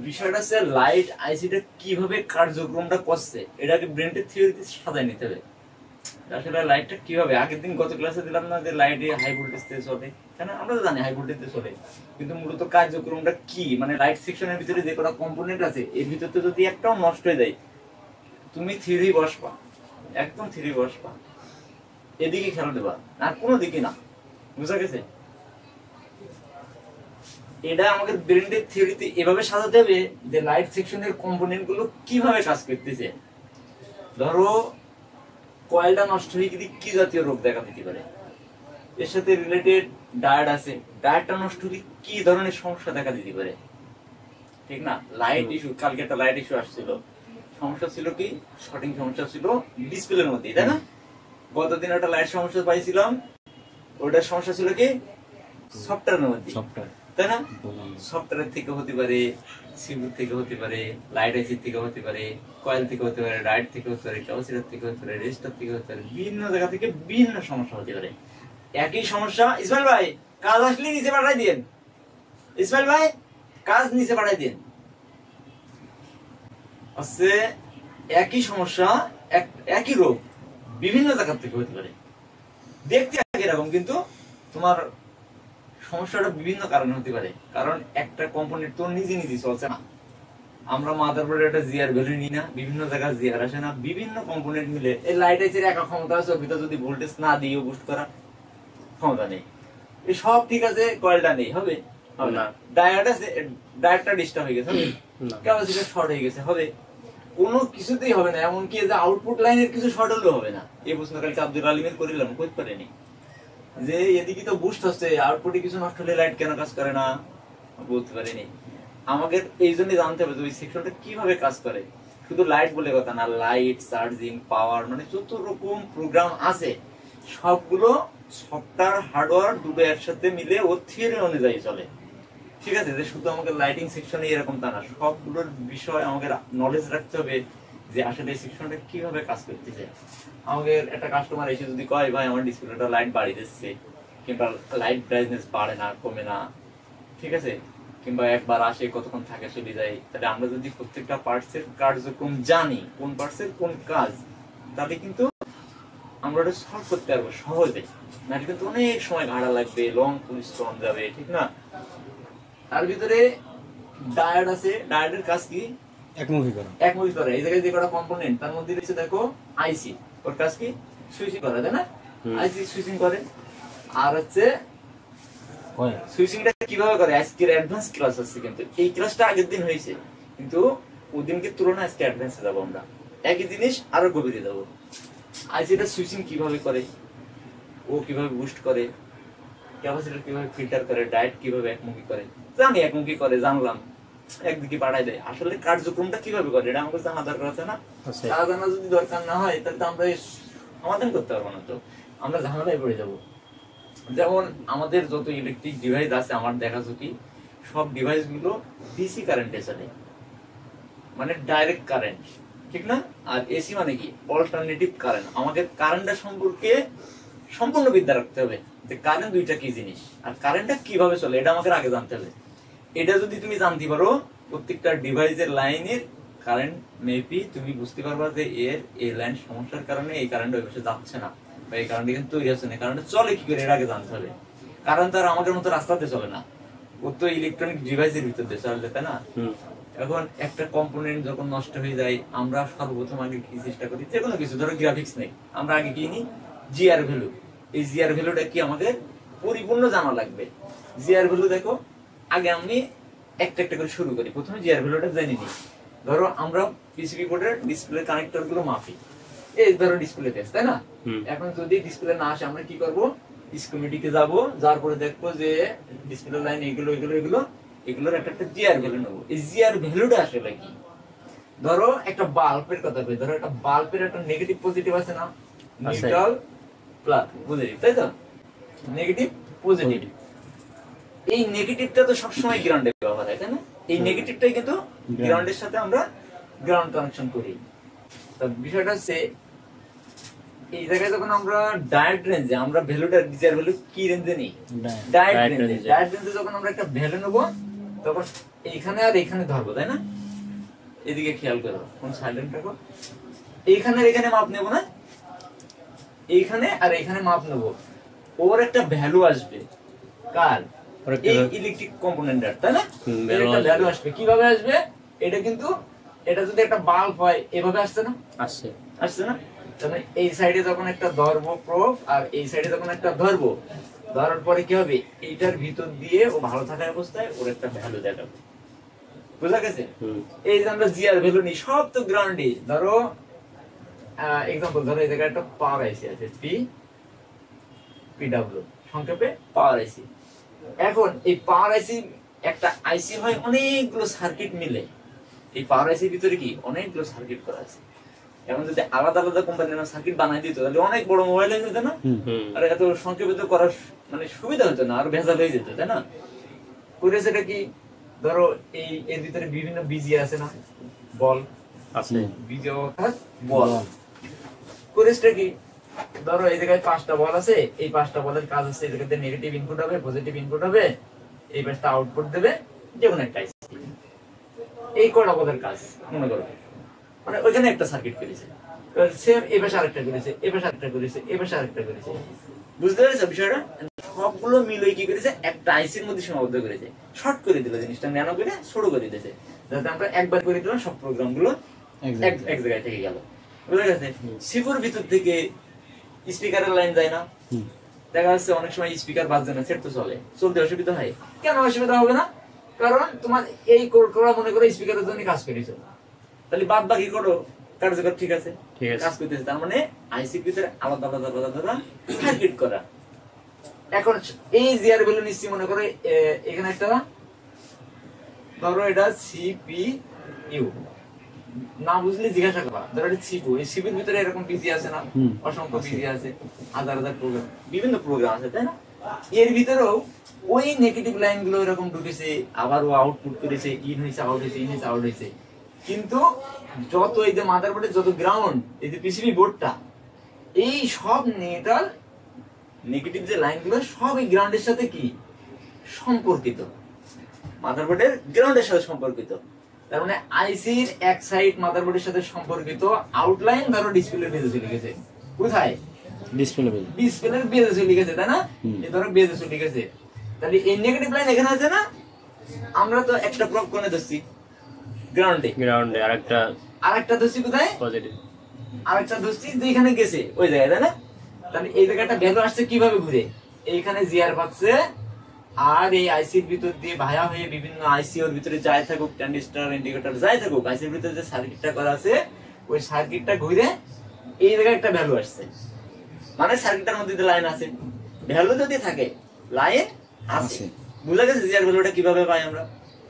বিষয়টা হচ্ছে লাইট আইসিটা কিভাবে কার্যক্রমটা করছে এটাকে ব্রেনের থিওরিতে সাজায় নিতে হবে। আসলে লাইটটা কিভাবে, আগের দিন গত ক্লাসে দিলাম না যে লাইটে হাই ভোল্টেজ দিয়ে চলে, কেন আমরা তো জানি হাই ভোল্টেজ দিয়ে চলে, কিন্তু মূলত কার্যক্রমটা কি, মানে লাইট সেকশনের ভিতরে যে কটা কম্পোনেন্ট আছে এর ভিতরে যদি একটাও নষ্ট হয়ে যায় তুমি থিওরি বসবা, একদম থিওরি বসবা, এদিকে খেলা দেবা আর কোনো দিকে না, বুঝা গেছে? এটা আমাদের ব্রেনের থিওরিতে এভাবে সাজাতে হবে যে লাইট সেকশনের কম্পোনেন্ট গুলো কিভাবে কাজ করতেছে। ধরো কয়েলটা নষ্ট হয়ে গেলে কি জাতীয় রোগ দেখা দিতে পারে, এর সাথে রিলেটেড ডায়োড আছে, ডায়োডটা নষ্ট হলে কি ধরনের সমস্যা দেখা দিতে পারে, ঠিক না? লাইট ইস্যু, কালকে একটা লাইট ইস্যু আসছিল, সমস্যা ছিল কি, শর্টিং সমস্যা ছিল ডিসপ্লের মধ্যে, তাই না? গতদিন একটা লাইট সমস্যা পাইছিলাম, ওটার সমস্যা ছিল কি সফটওয়্যারের মধ্যে, তাই না? সফটওয়্যার থেকে হতে পারে, সিপিইউ থেকে হতে পারে, লাইট আইসি থেকে হতে পারে, কয়েল থেকে হতে পারে, ডায়োড থেকে হতে পারে, ক্যাপাসিটর থেকে হতে পারে, রেজিস্টার থেকে হতে পারে, বিভিন্ন জায়গা থেকে বিভিন্ন সমস্যা হতে পারে। একই সমস্যা, ইসমাইল ভাই কাজ আসলে নিচে পাঠাই দিন, ইসমাইল ভাই কাজ নিচে পাঠাই দিন। আছে একই সমস্যা, একই রোগ বিভিন্ন জায়গা থেকে হতে পারে, দেখতে একই রকম কিন্তু তোমার সমস্যাটা বিভিন্ন কারণে হতে পারে, কারণ একটা কম্পোনেন্ট তো নিজে নিজে চলছে না। আমরা মাদারবোর্ডে একটা জিআর ভ্যালু নিই না, বিভিন্ন জায়গায় জিআর আসে না, বিভিন্ন কম্পোনেন্ট মিলে এই লাইট আইসির একা ক্ষমতা আছে, ভিতরে যদি ভোল্টেজ না দিয়ে বুস্ট করা ক্ষমতা নেই, এই সব ঠিক আছে, কয়েলটা নেই, হবে না। ডায়োড আছে, ডায়োডটা ডিস্টার্ব হয়ে গেছে, হবে। ক্যাপাসিটর শর্ট হয়ে গেছে, হবে। কোনো কিছুতেই হবে না, এমনকি যে আউটপুট লাইনের কিছু শর্ট হলেও হবে না। এই প্রশ্ন কালকে আব্দুল আলিমের করিলাম, করতে পারেনি যে এদিকে তো বুস্ট হচ্ছে, আউটপুটে কিছু নষ্ট হলে লাইট কেন কাজ করে না, বলতে পারিনি। আমাকে এই জন্য জানতে হবে যে ওই সেকশনটা কিভাবে কাজ করে। শুধু লাইট বলে কথা না, লাইট, চার্জিং, পাওয়ার, মানে যত রকম প্রোগ্রাম আছে সবগুলো সফটওয়্যার হার্ডওয়্যার দুটো একসাথে মিলে ও থিওরি অনুযায়ী চলে, ঠিক আছে? যে শুধু আমাকে লাইটিং সেকশনে এরকম তা না, সবগুলোর বিষয় আমাকে নলেজ রাখতে হবে যে আসলে এই সেকশনটা কিভাবে কাজ করতেছে। আমাদের একটা কাস্টমার এসে যদি কয় ভাই আমার ডিসপ্লেটা লাইট বাড়িয়ে দিচ্ছে, কিংবা লাইট ব্রাইটনেস বাড়ে না, কমে না, ঠিক আছে, কিংবা একবার আসে কতক্ষণ থাকে চলে যায়, তাহলে আমরা যদি প্রত্যেকটা পার্টসের কার্যক্রম জানি, কোন পার্টসের কোন কাজ, তাহলে কিন্তু আমরা ওটা সলভ করতে পারবো সহজে, না কিন্তু অনেক সময় ঘাড়া লাগবে, লং পরিশ্রম যাবে, ঠিক না? তার ভিতরে ডায়োড আছে, ডায়োডের কাজ কি একমুখী করা। এই জায়গায় যে কটা কম্পোনেন্ট তার মধ্যে রয়েছে দেখো আইসি, ওর কাজ কি সুইচিং করা, তাই না? আইসি সুইচিং করে। আর হচ্ছে সুইচিংটা কিভাবে করে আজকের অ্যাডভান্স ক্লাস আছে, কিন্তু এই ক্লাসটা আগের দিন হয়েছে, কিন্তু ওদিনকে তুলনায় আজকে অ্যাডভান্সে যাবো আমরা, একই জিনিস আরো গভীরে যাবো। আইসিটা সুইচিং কিভাবে করে, ও কিভাবে বুস্ট করে, ক্যাপাসিটর কিভাবে ফিল্টার করে, ডায়োড কিভাবে একমুখী করে, জানি একমুখী করে, জানলাম, একদিকে পাঠাই দেয়, আসলে কার্যক্রমটা কিভাবে করে এটা আমাকে জানা দরকার আছে না? তা জানা যদি দরকার না হয় তাহলে তো আমরা সমাধান করতে পারবো না, তো আমরা ঝামেলায় পড়ে যাবো। যেমন আমাদের যত ইলেকট্রিক ডিভাইস আছে আমার দেখা কি সব ডিভাইস গুলো ডিসি কারেন্টে চলে, মানে ডাইরেক্ট কারেন্ট, ঠিক না? আর এসি মানে কি অল্টারনেটিভ কারেন্ট। আমাদের কারেন্টটা সম্পর্কে সম্পূর্ণ বিদ্যা রাখতে হবে যে কারেন্ট দুইটা কি জিনিস আর কারেন্টটা কিভাবে চলে এটা আমাকে আগে জানতে হবে। এটা যদি তুমি জানতে পারো প্রত্যেকটা ডিভাইসের লাইনের কারেন্ট মেপি তুমি বুঝতে পারবা যে এর এই লাইন সমস্যার কারণে এই কারেন্ট ওই পাশে যাচ্ছে না, বা এই কারেন্ট এখানে তৈরি হচ্ছে না, কারেন্ট চলে কি করে এটা আগে জানতে হবে। কারণ তার আমাদের মতো রাস্তাতে চলে না, ও তো ইলেকট্রনিক ডিভাইসের ভিতর দিয়ে চলে, তাই না? এখন একটা কম্পোনেন্ট যখন নষ্ট হয়ে যায় আমরা সর্বপ্রথম আগে কি চেষ্টা করি, যে কোনো কিছু, ধরো গ্রাফিক্স নেই, আমরা আগে কি নিই জিআর ভ্যালু। এই জিআর ভ্যালুটা কি আমাদের পরিপূর্ণ জানা লাগবে। জিআর ভ্যালু দেখো আগে আমি একটা একটা করে শুরু করি, প্রথমে জিআর ভ্যালুটা জেনে নিই। ধরো আমরা পিসিবি বোর্ডের ডিসপ্লে কানেক্টর গুলো মাপি, এই ধরো ডিসপ্লে টেস্ট, তাই না? এখন যদি ডিসপ্লে না আসে আমরা কি করব, স্কিমেটিকে যাব, যার পরে দেখবো যে ডিসপ্লে লাইন এগুলো এগুলো এগুলো এগুলোর একটা একটা জিআর ভ্যালু নেবো। এই জিআর ভ্যালুটা আসলে কি, ধরো একটা বাল্বের কথা বলি, ধরো একটা বাল্বের একটা নেগেটিভ পজিটিভ আছে না, নিউট্রাল প্লাস পজিটিভ, তাই তো? নেগেটিভ পজিটিভ, এই নেগেটিভটা তো সবসময় গ্রাউন্ডে ব্যবহার হয়, তাই না? এই নেগেটিভটাই কিন্তু গ্রাউন্ডের সাথে আমরা গ্রাউন্ড কানেকশন করি। তো বিষয়টা হচ্ছে এই জায়গায় যখন আমরা ডায়োড রেঞ্জে আমরা ভ্যালুটা জিআর ভ্যালু কি রেঞ্জে নেই, ডায়োড রেঞ্জে যখন আমরা একটা ভ্যালু নেব তখন এইখানে আর এখানে ধরবো, তাই না? এদিকে খেয়াল করো, কোন সাইলেন্ট রাখো। এইখানে আর এখানে মাপ নেবো না, এইখানে আর এখানে মাপ নেবো। ওর একটা ভ্যালু আসবে, কার? এই ইলেকট্রিক কম্পোনেন্টের, তাই না? এর একটা ভ্যালু আসবে। কিভাবে আসবে? এটা কিন্তু এটা যদি একটা বাল্ব হয় এভাবে আসছে না? আসছে না? তাহলে এই সাইডে যখন একটা ধরবো প্রোব, আর এই সাইডে যখন একটা ধরবো, ধরার পরে কি হবে? এইটার ভিতর দিয়ে ও ভালো থাকা অবস্থায় ওর একটা ভ্যালু দেখাবো। বুঝা গেছে? এই যে আমরা জিআর ভ্যালু নিই, সব তো গ্রাউন্ডে। ধরো এক্সাম্পল, ধরো এই জায়গায় একটা পাওয়ার আইসি আছে, পিডব্লিউ সংক্ষেপে পাওয়ার আইসি। এখন এই পাওয়ার আইসি, একটা আইসি হয় অনেকগুলো সার্কিট মিলে। এই পাওয়ার আইসির ভিতরে কি অনেকগুলো সার্কিট করা আছে। এখন যদি আলাদা আলাদা কোম্পানির সার্কিট বানাই দিত তাহলে অনেক বড় মোবাইল হয়ে যেত না? আর এত সংক্ষেপে তো করার মানে সুবিধা হতো না, আর ভেজাল হয়ে যেত, তাই না? করে সেটা কি, ধরো এই এর ভিতরে বিভিন্ন বিজি আছে না, বল আছে, বিজি অর্থাৎ বল। করে সেটা কি, ধরো এই জায়গায় 5টা বল আছে, এই 5টা বলের কাজ হচ্ছে এই জায়গাতে নেগেটিভ ইনপুট হবে, পজিটিভ ইনপুট হবে, এই পাশটা আউটপুট দেবে, যে কোনো একটা আইসি। এই কয়টা বলের কাজ মনে করো, মানে ওইখানে একটা সার্কিট করেছে, সেম এই পাশে আরেকটা করেছে, এই পাশে আরেকটা করেছে, এই পাশে আরেকটা করেছে। বুঝতে পেরেছো বিষয়টা? সবগুলো মিলে কি করেছে, একটা আইসির মধ্যে সীমাবদ্ধ করেছে, শর্ট করে দিল জিনিসটা, ন্যানো করে ছোট করে দিয়েছে, যাতে আমরা একবার করে দিলাম সব প্রোগ্রামগুলো এক জায়গায় থেকে গেল। বুঝা গেছে? সিপুর ভিতর থেকে স্পিকারের লাইন যায় না, দেখা যাচ্ছে অনেক সময় স্পিকার বাজছে না, সেট তো চলতে অসুবিধা হয়। কেন অসুবিধা হবে না? কারণ তোমার এই কোডটা মনে করো স্পিকারের জন্য কাজ করেছো, তাহলে বাদ বাকি করো কার্যকর ঠিক আছে, কাজ করতেছে। তার মানে আইসির ভিতরে আলাদা আলাদা আলাদা আলাদা সার্কিট করা। এখন এই জিআর ভ্যালু নিশ্চয়ই মনে করো এখানে একটা, ধরো এটা সিপিইউ, না বুঝলে জিজ্ঞাসা করা। ধরো এটা সিপু, এই সিপির ভিতরে এরকম পিসি আছে না, অসংখ্য পিসি আছে, হাজার হাজার প্রোগ্রাম, বিভিন্ন প্রোগ্রাম আছে, তাই না? এর ভিতরেও ওই নেগেটিভ লাইন গুলো এরকম ঢুকেছে, আবার ও আউটপুট করেছে, ইন হয়েছে আউট হয়েছে, ইন হয়েছে আউট হয়েছে। কিন্তু যত এই যে মাদারবোর্ডের যত গ্রাউন্ড, এই যে পিসিবি বোর্ডটা, এই সব নেগেটিভ যে লাইনগুলো সব এই গ্রাউন্ডের সাথে কি সম্পর্কিত, মাদারবোর্ডের গ্রাউন্ডের সাথে সম্পর্কিত। তার মানে আইসির এক সাইড মাদারবোর্ডের সাথে সম্পর্কিত, আউটলাইন ধরো ডিসপ্লের বেজে চলে গেছে। কোথায়? ডিসপ্লের বেজে চলে গেছে, তাই না? এই ধরো বেজে চলে গেছে, তাহলে এই নেগেটিভ লাইন এখানে আছে না? আমরা তো একটা প্রব কোণে ধরছি গ্রাউন্ডে, আরেকটা ধরছি কোথায়? পজিটিভ। আরেকটা ধরছি যেখানে গেছে ওই জায়গায়, তাই না? তাহলে এই জায়গাটা ভ্যালু আসছে কিভাবে ঘুরে? এইখানে জিআর পাচ্ছে, আর এই আইসির ভিতর দিয়ে ভায়া হয়ে বিভিন্ন আইসি ওর ভিতরে যাই থাকুক, ট্রানজিস্টর, ইন্ডিকেটর যাই থাকুক, আইসির ভিতরে যে সার্কিটটা করা আছে ওই সার্কিটটা ঘুরে এই জায়গায় একটা ভ্যালু আসছে। মানে সার্কিটটার মধ্যে লাইন আছে, ভ্যালু যদি থাকে লাইন আছে। বুঝা গেছে জিআর ভ্যালুটা কিভাবে পাই আমরা?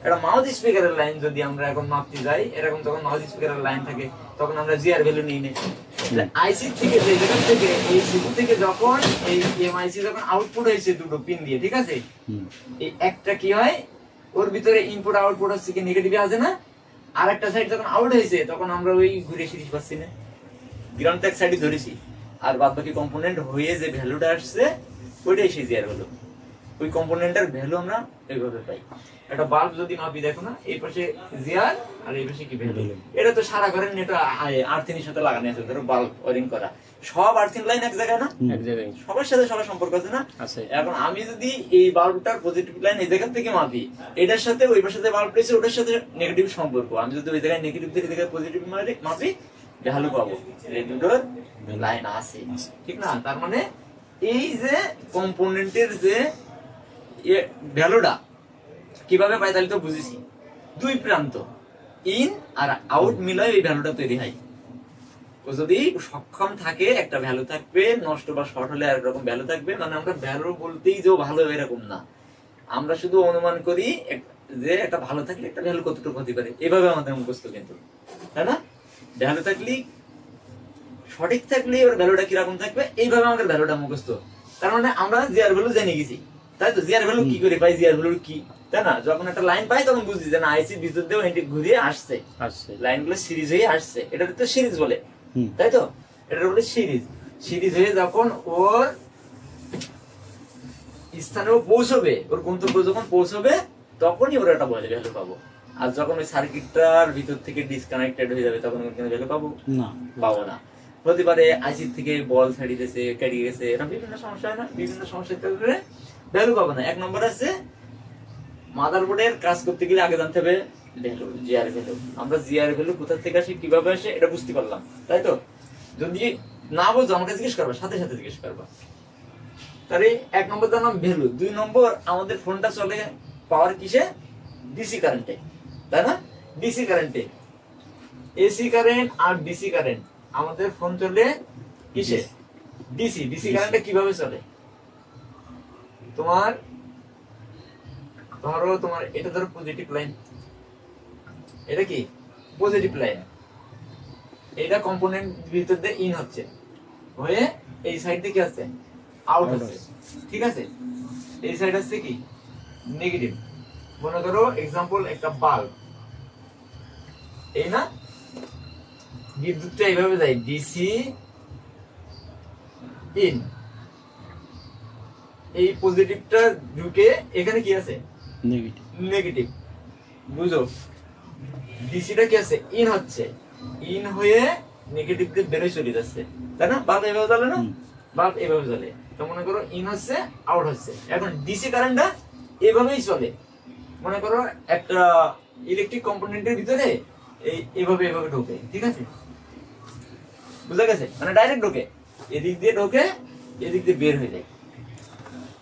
একটা মাউথ স্পিকারের লাইন যদি আমরা এখন মাপতে যাই, এরকম তখন মাউথ স্পিকারের লাইন থাকে, তখন আমরা জিআর ভ্যালু নিয়ে নিই। আইসি থেকে যেখান থেকে এই সিপু থেকে যখন এই এমআইসি যখন আউটপুট হয়েছে দুটো পিন দিয়ে, ঠিক আছে, এই একটা কি হয়, ওর ভিতরে ইনপুট আউটপুট হচ্ছে কি নেগেটিভ আছে না, আর একটা সাইড যখন আউট হয়েছে তখন আমরা ওই ঘুরে সিরিজ পাচ্ছি না, গ্রাউন্ড এক সাইডে ধরেছি, আর বাদ বাকি কম্পোনেন্ট হয়ে যে ভ্যালুটা আসছে ওইটাই সেই জিআর ভ্যালু। ওই কম্পোনেন্টের ভ্যালু আমরা এইভাবে পাই। একটা বাল্ব যদি মাপি, দেখো না, এই পাশে জিআর আর এই পাশে কি ভ্যালু। এটা তো সারা ঘরের নেট আর্থিনের সাথে লাগানো আছে, ধরো বাল্ব ওয়ারিং করা, সব আর্থিন লাইন এক জায়গায় না, এক জায়গায়, সবার সাথে সবার সম্পর্ক আছে না? এখন আমি যদি এই বাল্বটার পজিটিভ লাইন এই জায়গা থেকে মাপি, এটার সাথে ওই পাশে বাল্ব রয়েছে ওটার সাথে নেগেটিভ সম্পর্ক, আমি যদি ওই জায়গায় নেগেটিভ থেকে জায়গায় পজিটিভ মাপি ভ্যালু পাবো, এই দুটোর লাইন আছে, ঠিক না? তার মানে এই যে কম্পোনেন্টের যে ভ্যালুটা কিভাবে পাই তাহলে তো বুঝেছি, দুই প্রান্ত ইন আর আউট মিলাই এই ভ্যালুটা তৈরি হয়। ও যদি সক্ষম থাকে একটা ভ্যালু থাকবে, নষ্ট বা শর্ট হলে আর রকম ভ্যালু থাকবে। মানে আমরা ভ্যালু বলতেই যে ভালো এরকম না, আমরা শুধু অনুমান করি যে একটা ভালো থাকলে একটা ভ্যালু কতটুকু হতে পারে, এভাবে আমাদের মুখস্থ, কিন্তু তাই না? ভ্যালু থাকলে সঠিক থাকলে ওর ভ্যালুটা কিরকম থাকবে, এইভাবে আমাদের ভ্যালুটা মুখস্থ। তার মানে আমরা জিআর ভ্যালু জেনে গেছি, তাই তো? জিআর ভ্যালু কি করে পাই, জিআর ভ্যালু কি, তাই না? যখন একটা লাইন পাই তখন বুঝি যে না আইসি ভিতর দিয়ে ঘুরিয়ে আসছে, লাইনগুলো সিরিজ হয়ে আসছে, এটা তো সিরিজ বলে, তাই তো? এটা বলে সিরিজ হয়ে যখন ওর স্থানে পৌঁছবে, ওর গন্তব্য যখন পৌঁছবে, তখনই ওরা একটা ভ্যালু পাবো। আর যখন ওই সার্কিটটার ভিতর থেকে ডিসকানেক্টেড হয়ে যাবে তখন কোনো ভ্যালু পাবো না, পাবো না। হতে পারে আইসি থেকে বল ছাড়িয়ে গেছে, কেটে গেছে, এরকম বিভিন্ন সমস্যা হয় না, বিভিন্ন সমস্যার কারণে ভ্যালু পাবো না। এক নম্বর আছে মাদারবোর্ডের কাজ করতে গেলে আগে জানতে হবে ভ্যালু, জিআর ভ্যালু। আমরা জিআর ভ্যালু কোথা থেকে আসে, কিভাবে আসে এটা বুঝতে পারলাম, তাই তো? যদি না বোঝো আমাকে জিজ্ঞেস করবা, সাথে সাথে জিজ্ঞেস করবা। তাহলে এক নম্বর জানলাম ভ্যালু। দুই নম্বর আমাদের ফোনটা চলে পাওয়ার কিসে? ডিসি কারেন্টে, তাই না? ডিসি কারেন্টে। এসি কারেন্ট আর ডিসি কারেন্ট, আমাদের ফোন চলে কিসে? ডিসি। ডিসি কারেন্টে কিভাবে চলে? তোমার ধরো, তোমার এটা ধরো পজিটিভ লাইন, এটা কি পজিটিভ লাইন, এটা কম্পোনেন্ট ভিতর দিয়ে ইন হচ্ছে, হয়ে এই সাইড থেকে আসছে আউট হচ্ছে, ঠিক আছে? এই সাইড আসছে কি নেগেটিভ। মনে করো এক্সাম্পল একটা বাল্ব, এই না, বিদ্যুৎটা এইভাবে যায় ডিসি ইন, এই পজিটিভটা ঢুকে এখানে কি আছে? নেগেটিভ। নেগেটিভ, বুঝো? ডিসিটা কি আছে? ইন হচ্ছে, ইন হয়ে নেগেটিভ দিয়ে বের হয়ে চলে যাচ্ছে, তাই না? বাল্ব এভাবে জ্বলে না, বাল্ব এভাবে জ্বলে। তো মনে করো ইন হচ্ছে, আউট হচ্ছে। এখন ডিসি কারেন্টটা এভাবেই চলে। মনে করো একটা ইলেকট্রিক কম্পোনেন্টের ভিতরে এই এভাবে এভাবে ঢোকে, ঠিক আছে? বুঝা গেছে? মানে ডাইরেক্ট ঢোকে, এদিক দিয়ে ঢোকে, এদিক দিয়ে বের হয়ে যায়।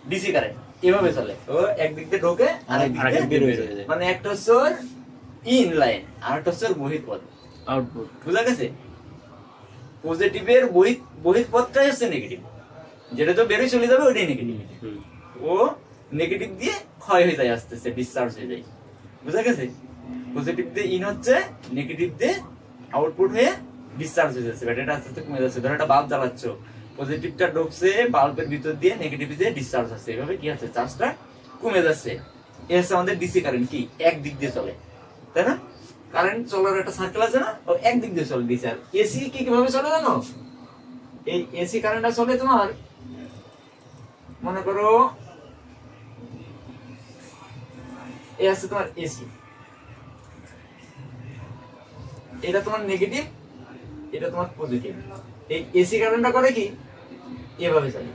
ডিসি কারেন্ট এভাবে চলে, ও একদিক দিয়ে ঢোকে আর একদিক দিয়ে বের হয়ে যায়। মানে একটা হচ্ছে ইন লাইন আর একটা হচ্ছে বহির পথ, আউটপুট। বুঝা গেছে? পজিটিভের বহির পথটাই হচ্ছে নেগেটিভ, যেটা তো বের হয়ে চলে যাবে ওইটাই নেগেটিভ। ও নেগেটিভ দিয়ে ক্ষয় হয়ে যায়, আস্তে আস্তে ডিসচার্জ হয়ে যায়। বুঝা গেছে? পজিটিভ দিয়ে ইন হচ্ছে, নেগেটিভ দিয়ে আউটপুট হয়ে ডিসচার্জ হয়ে যাচ্ছে, ব্যাটারিটা আস্তে আস্তে কমে যাচ্ছে। ধরো একটা বাল্ব জ্বালাচ্ছ, পজিটিভটা ঢুকছে বাল্বের ভিতর দিয়ে, নেগেটিভ দিয়ে ডিসচার্জ হচ্ছে, এভাবে কি হচ্ছে? চার্জটা কমে যাচ্ছে। এই হচ্ছে আমাদের ডিসি কারেন্ট, কি এক দিক দিয়ে চলে, তাই না? কারেন্ট চলার একটা সার্কেল আছে না, ও এক দিক দিয়ে চলে। ডিসি আর এসি কি কিভাবে চলে জানো? এই এসি কারেন্টটা চলে তোমার, মনে করো এই আছে তোমার এসি, এটা তোমার নেগেটিভ, এটা তোমার পজিটিভ। এই এসি কারেন্টটা করে কি এভাবে চলে,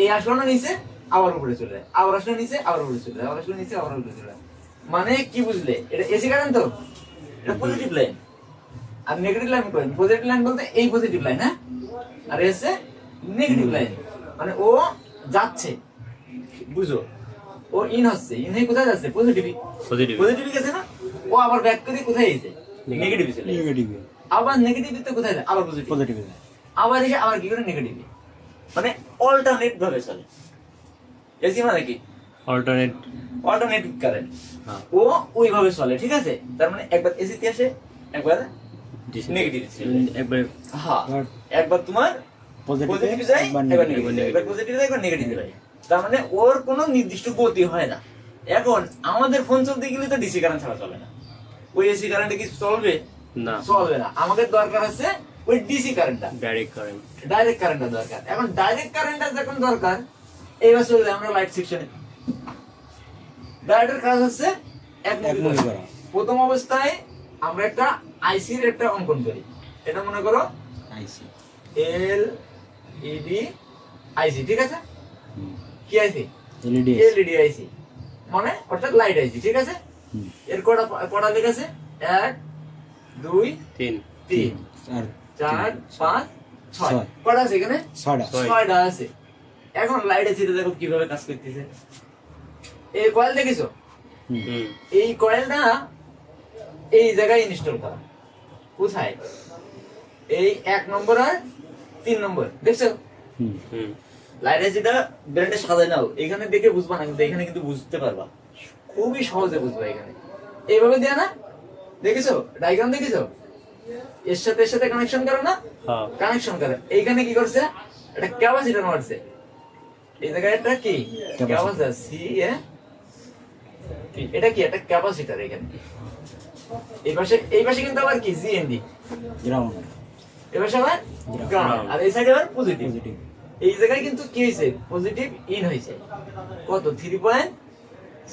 এই আসলো না নিচে, আবার উপরে চলে যায়, আবার আসলো নিচে, আবার উপরে চলে যায়, আবার আসলো নিচে, আবার উপরে চলে যায়। মানে কি বুঝলে? এটা এসি কারেন্ট, তো এটা পজিটিভ লাইন। আর নেগেটিভ লাইন করেন, পজিটিভ লাইন বলতে এই পজিটিভ লাইন, হ্যাঁ, আর এসে নেগেটিভ লাইন। মানে ও যাচ্ছে, বুঝো? ও ইন হচ্ছে, ইন হয়ে কোথায় যাচ্ছে? পজিটিভ পজিটিভ গেছে না, ও আবার ব্যাক করে কোথায় এসে? নেগেটিভ চলে, নেগেটিভ। আবার নেগেটিভ তে কোথায় যায়? আবার পজিটিভ, আবার এসে আবার কি করে নেগেটিভ। মানে অল্টারনেট ভাবে চলে এসি। মানে কি অল্টারনেটিভ কারেন্ট, ও ওইভাবে চলে, ঠিক আছে? তার মানে একবার এসি তে আসে, একবার নেগেটিভ চলে, একবার হ্যাঁ, একবার তোমার পজিটিভ যায়, একবার নেগেটিভ, একবার পজিটিভ যায়, একবার নেগেটিভ যায়। তার মানে ওর কোনো নির্দিষ্ট গতি হয় না। এখন আমাদের ফোন চলতে গেলে তো ডিসি কারেন্ট ছাড়া চলে না। ওই এসি কারেন্টে কি চলবে? না, চলবে না। আমাদের দরকার আছে ওই ডিসি কারেন্টটা, ডাইরেক্ট কারেন্টটা দরকার। এখন ডাইরেক্ট কারেন্টটা যখন দরকার, এইবার চলে যায় আমরা লাইট সেকশনে। ডাইরেক্টের কাজ হচ্ছে এক মুভি করা। প্রথম অবস্থায় আমরা একটা আইসির একটা অঙ্কন করি। এটা মনে করো আইসি, এল ইডি আইসি, ঠিক আছে? কি আইসি? এলইডি আইসি, মানে অর্থাৎ লাইট আইসি, ঠিক আছে? এর কটা লেখা আছে? 1 2 3 4 5 6 কটা আছে এখানে? 6টা আছে। এখন লাইট আইসিটা দেখো কিভাবে কাজ করতেছে। এই কয়েল দেখেছো? এই কয়েলটা এই জায়গায় ইনস্টল করা। কোথায়? এই 1 নম্বর আর 3 নম্বর, দেখছো? লাইট আইসিটা ব্র্যান্ডে সাজায় নাও, এখানে দেখে বুঝবা না, কিন্তু এখানে কিন্তু বুঝতে পারবা, খুবই সহজে বুঝবা। এখানে এইভাবে দেয়া না, দেখেছো? ডায়াগ্রাম দেখেছো? এর সাথে কানেকশন করো না, কানেকশন করে। এইখানে কি করছে? একটা ক্যাপাসিটর মারছে, এই জায়গায় একটা কি ক্যাপাসিটর, সি এ, এটা কি একটা ক্যাপাসিটর। এখানে এই পাশে কিন্তু আবার কি জিএনডি, গ্রাউন্ড। এই পাশে আবার গ্রাউন্ড, আর এই সাইডে আবার পজিটিভ। এই জায়গায় কিন্তু কি হয়েছে? পজিটিভ ইন হয়েছে। কত? 3.3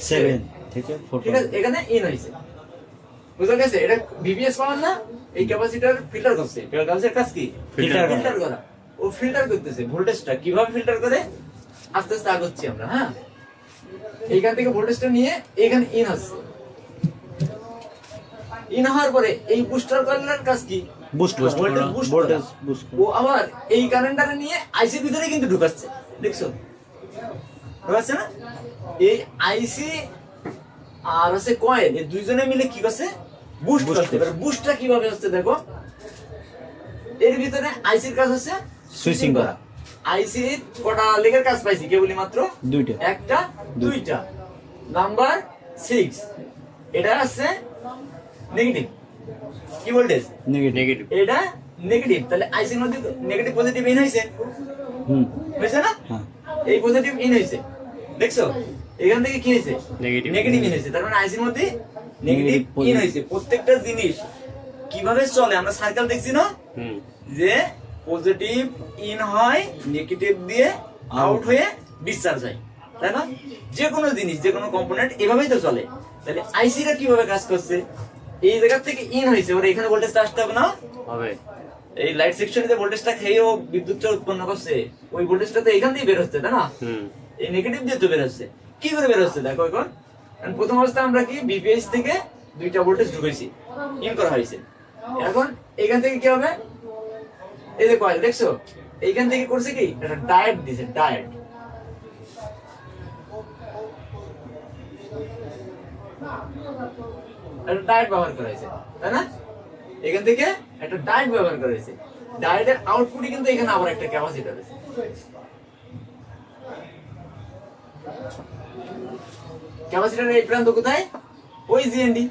7 থেকে 4, ঠিক আছে, এখানে ইন হয়েছে, বুঝা গেছে? এটা ভিপিএস পাওয়ার না, এই ক্যাপাসিটর ফিল্টার করছে। ক্যাপাসিটর কাজ কি? ফিল্টার করা। ও ফিল্টার করতেছে ভোল্টেজটা। কিভাবে ফিল্টার করে আস্তে আস্তে আগাচ্ছি আমরা। হ্যাঁ, এইখান থেকে ভোল্টেজটা নিয়ে এখানে ইন আসছে। ইন হওয়ার পরে এই বুস্টার কয়েলের কাজ কি? Voltage boost. ও আবার এই কারেন্টটা নিয়ে আইসির ভিতরে কিন্তু ঢুকাচ্ছে, দেখছো? ঢুকাচ্ছে না? এই আইসি আর হচ্ছে কয়েল, এই দুইজনে মিলে কি করছে? বুস্ট করছে। এবার বুস্টটা কিভাবে হচ্ছে দেখো, এর ভিতরে আইসির কাজ হচ্ছে সুইচিং করা। আইসির কটা লেগের কাজ পাইছি? কেবলই মাত্র দুইটা, একটা দুইটা। নাম্বার 6, এটা আছে নেগেটিভ। কি ভোল্টেজ? নেগেটিভ। এটা নেগেটিভ, তাহলে আইসির মধ্যে নেগেটিভ পজিটিভ ইন হইছে, হইছে না? এই পজিটিভ ইন হইছে, দেখছো? এখান থেকে কি হইছে? নেগেটিভ ইন হইছে। তার মানে আইসির মধ্যে নেগেটিভ ইন হইছে। প্রত্যেকটা জিনিস কিভাবে চলে আমরা সার্কেল দেখছি না, যে পজিটিভ ইন হয়, নেগেটিভ দিয়ে আউট হয়ে ডিসচার্জ হয়, তাই না? যে কোনো জিনিস, যে কোনো কম্পোনেন্ট এভাবেই তো চলে। তাহলে আইসিটা কিভাবে কাজ করছে? এই জায়গা থেকে ইন হয়েছে, ওরা এখানে ভোল্টেজটা আসতে হবে না? হবে। এই লাইট সেকশনে যে ভোল্টেজটা খেয়েও বিদ্যুৎটা উৎপন্ন করছে, ওই ভোল্টেজটা তো এখান দিয়ে বের হচ্ছে, তাই না? এই নেগেটিভ দিয়ে তো বের হচ্ছে। কি করে বের হচ্ছে দেখো এখন। প্রথম অবস্থায় আমরা কি বিপিএস থেকে দুইটা ভোল্টেজ ঢুকেছি, ইন করা হয়েছে। এখন এখান থেকে কি হবে? এই যে কয়েল, দেখছো? এইখান থেকে করছে কি, একটা ডায়োড দিছে, ডায়োড। একটা ডায়োড ব্যবহার করা হয়েছে, তাই না? এখান থেকে একটা ডায়োড ব্যবহার করা হয়েছে। ডায়োডের আউটপুটে কিন্তু এখানে আবার একটা ক্যাপাসিটর আছে। ক্যাপাসিটরের এই প্রান্ত কোথায়? ওই জিএনডি,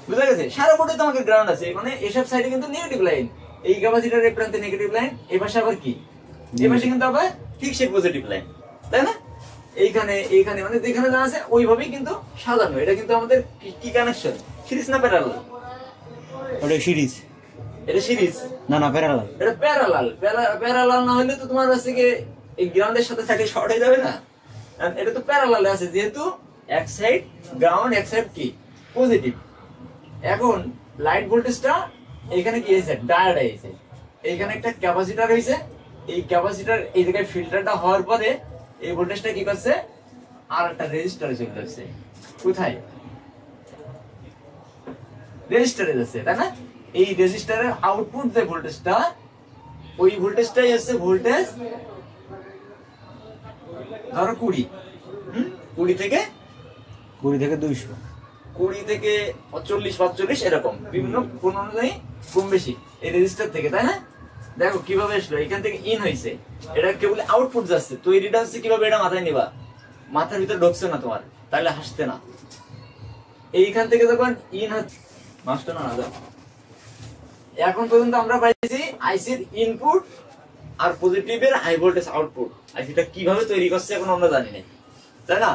বুঝা গেছে? সারা বোর্ডে তো আমাদের গ্রাউন্ড আছে, মানে এসব সাইডে কিন্তু নেগেটিভ লাইন। এই ক্যাপাসিটরের এই প্রান্তে নেগেটিভ লাইন, এই পাশে আবার কি? এই পাশে কিন্তু আবার ঠিক সেই পজিটিভ লাইন, তাই না? এইখানে এইখানে মানে যেখানে যা আছে ওইভাবেই কিন্তু সাজানো। এটা কিন্তু আমাদের কি কানেকশন? সিরিজ না প্যারালাল? ওটা সিরিজ। এটা সিরিজ না, না প্যারালাল। এটা প্যারালাল। প্যারালাল না হলে তো তোমার হচ্ছে কি এই গ্রাউন্ডের সাথে সাথে শর্ট হয়ে যাবে না? এটা তো প্যারালালে আছে, যেহেতু এক সাইড গ্রাউন্ড, এক সাইড কি পজিটিভ। এখন লাইট ভোল্টেজটা এখানে কি হয়েছে? ডায়োড হয়েছে। এইখানে একটা ক্যাপাসিটর হয়েছে। এই ক্যাপাসিটর এই জায়গায় ফিল্টারটা হওয়ার পরে এই ভোল্টেজটা কি করছে? আর একটা রেজিস্টারে চলে যাচ্ছে। কোথায়? রেজিস্টারে যাচ্ছে, তাই না? এই রেজিস্টারের আউটপুট যে ভোল্টেজটা, ওই ভোল্টেজটাই হচ্ছে ভোল্টেজ ধরো 20, 20 থেকে 200, 20 থেকে 40, 45 এরকম বিভিন্ন কোন অনুযায়ী কম বেশি এই রেজিস্টার থেকে, তাই না? দেখো কিভাবে আসলো, এখান থেকে ইন হয়েছে, এটা কেবল আউটপুট যাচ্ছে। তৈরিটা হচ্ছে কিভাবে? এটা মাথায় নিবা, মাথার ভিতরে ঢুকছে না তোমার, তাহলে হাসতে না। এইখান থেকে যখন ইন হচ্ছে, মাস্টার না দাও। এখন পর্যন্ত আমরা পাইছি আইসির ইনপুট আর পজিটিভের হাই ভোল্টেজ আউটপুট। আইসিটা কিভাবে তৈরি করছে এখন আমরা জানি না, তাই না?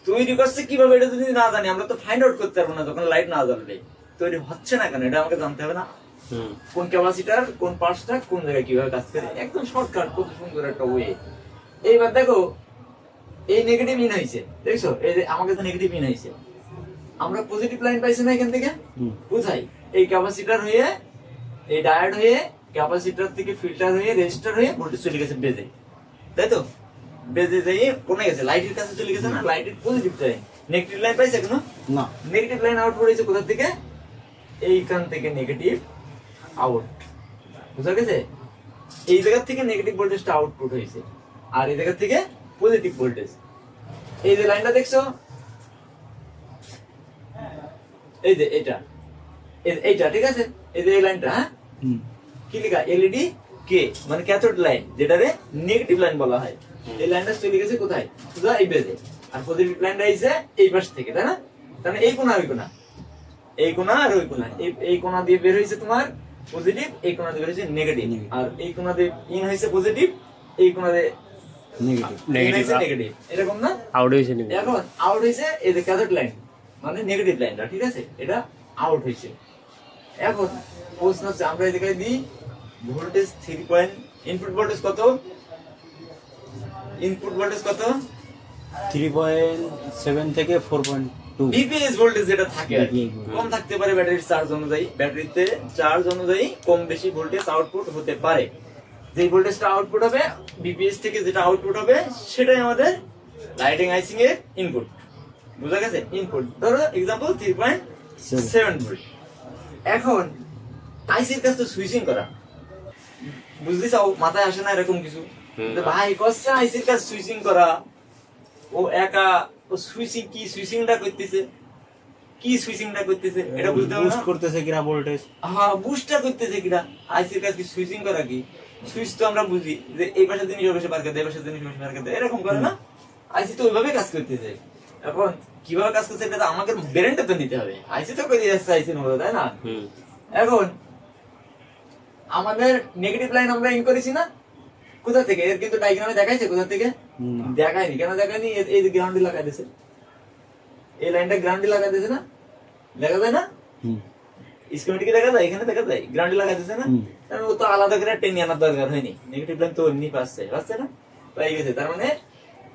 তৈরি করছে কিভাবে এটা যদি না জানি, আমরা তো ফাইন্ড আউট করতে পারবো না যখন লাইট না জ্বলবে। তৈরি হচ্ছে না কেন, এটা আমাকে জানতে হবে না? কোন ক্যাপাসিটর, কোন পার্টসটা কোন জায়গায় কিভাবে কাজ করে, একদম শর্টকাট, কত সুন্দর একটা ওয়ে। এইবার দেখো এই নেগেটিভ ইন হয়েছে, দেখছো? এই যে আমাকে তো নেগেটিভ ইন হয়েছে, আমরা পজিটিভ লাইন পাইছি না এখান থেকে? কোথায়? এই ক্যাপাসিটর হয়ে, এই ডায়োড হয়ে, ক্যাপাসিটর থেকে ফিল্টার হয়ে, রেজিস্টার হয়ে ভোল্টেজ চলে গেছে বেজে, তাই তো? বেজে যেয়ে কোনে গেছে? লাইটের কাছে চলে গেছে না? লাইটের পজিটিভ লাইন, নেগেটিভ লাইন পাইছে এখনো না? নেগেটিভ লাইন আউটপুট হয়েছে কোথা থেকে? এইখান থেকে নেগেটিভ আউট, বুঝা গেছে? এই জায়গা থেকে নেগেটিভ ভোল্টেজটা আউটপুট হয়েছে, আর এই জায়গা থেকে পজিটিভ ভোল্টেজ। এই যে লাইনটা দেখছো, এই যে এটা, এইটা ঠিক আছে? এই যে এই লাইনটা, হ্যাঁ, কি লেখা? এলইডি কে, মানে ক্যাথোড লাইন, যেটারে নেগেটিভ লাইন বলা হয়। এই লাইনটা চলে গেছে কোথায়? সোজা এই বেজে, আর পজিটিভ লাইনটা আইছে এই পাশ থেকে, তাই না? তাহলে এই কোণা, ওই কোণা, এই কোণা আর ওই কোণা, এই কোণা দিয়ে বের হয়েছে তোমার পজিটিভ, এই কোণা দিয়ে বের হয়েছে নেগেটিভ, আর এই কোণা দিয়ে ইন হয়েছে পজিটিভ, এই কোণা দিয়ে নেগেটিভ, এরকম না? আউট হয়েছে। এখন আউট হয়েছে এই যে ক্যাথোড লাইন, মানে নেগেটিভ লাইনটা, ঠিক আছে? এটা আউট হয়েছে। এখন প্রশ্ন হচ্ছে, আমরা এই জায়গায় দিই ভোল্টেজ 3 পয়েন্ট, ইনপুট ভোল্টেজ কত? ইনপুট ভোল্টেজ কত? 3.7 থেকে 4.2 বিপিএস ভোল্টেজ যেটা থাকে আর কি। BPS কম থাকতে পারে ব্যাটারির চার্জ অনুযায়ী, ব্যাটারিতে চার্জ অনুযায়ী কম বেশি ভোল্টেজ আউটপুট হতে পারে। যে ভোল্টেজটা আউটপুট হবে বিপিএস থেকে, যেটা আউটপুট হবে সেটাই আমাদের লাইটিং আইসিং এর ইনপুট। বুঝা গেছে? ইনপুট ধরো এক্সাম্পল 3.7 ভোল্ট। এখন আইসির কাজ তো সুইচিং করা, বুঝতে চাও? মাথায় আসে না এরকম কিছু? ভাই কষ্ট আইসির কাজ সুইচিং করা, ও একা ও সুইচিং কি সুইচিংটা করতেছে, কি সুইচিংটা করতেছে এটা বুঝতে হবে না। বুস্ট করতেছে কিনা ভোল্টেজ, হ্যাঁ বুস্টটা করতেছে কিনা। আইসির কাজ কি সুইচিং করা? কি সুইচ তো আমরা বুঝি যে এই পাশে জিনিস ওই পাশে বার করে দেয়, এই পাশে জিনিস ওই পাশে বার করে দেয়, এরকম করে না? আইসি তো ওইভাবে কাজ করতেছে। এখন কিভাবে কাজ করছে এটা তো আমাকে ব্রেনটা তো নিতে হবে। আইসি তো করে যাচ্ছে আইসির মতো, তাই না? এখন আমাদের নেগেটিভ লাইন আমরা ইন করেছি না, কোথা থেকে? এর কিন্তু ডায়াগ্রামে দেখাইছে কোথা থেকে? দেখায়নি। কেন দেখায়নি? এই যে গ্রাউন্ডে লাগাই দিয়েছে, এই লাইনটা গ্রাউন্ডে লাগাই দিয়েছে না, দেখা যায় না? স্কিমেটিকে দেখা যায়, এখানে দেখা যায় গ্রাউন্ডে লাগাই দিয়েছে না? কারণ ও তো আলাদা করে টেনে আনার দরকার হয়নি, নেগেটিভ লাইন তো এমনি পাচ্ছে না, পাই গেছে। তার মানে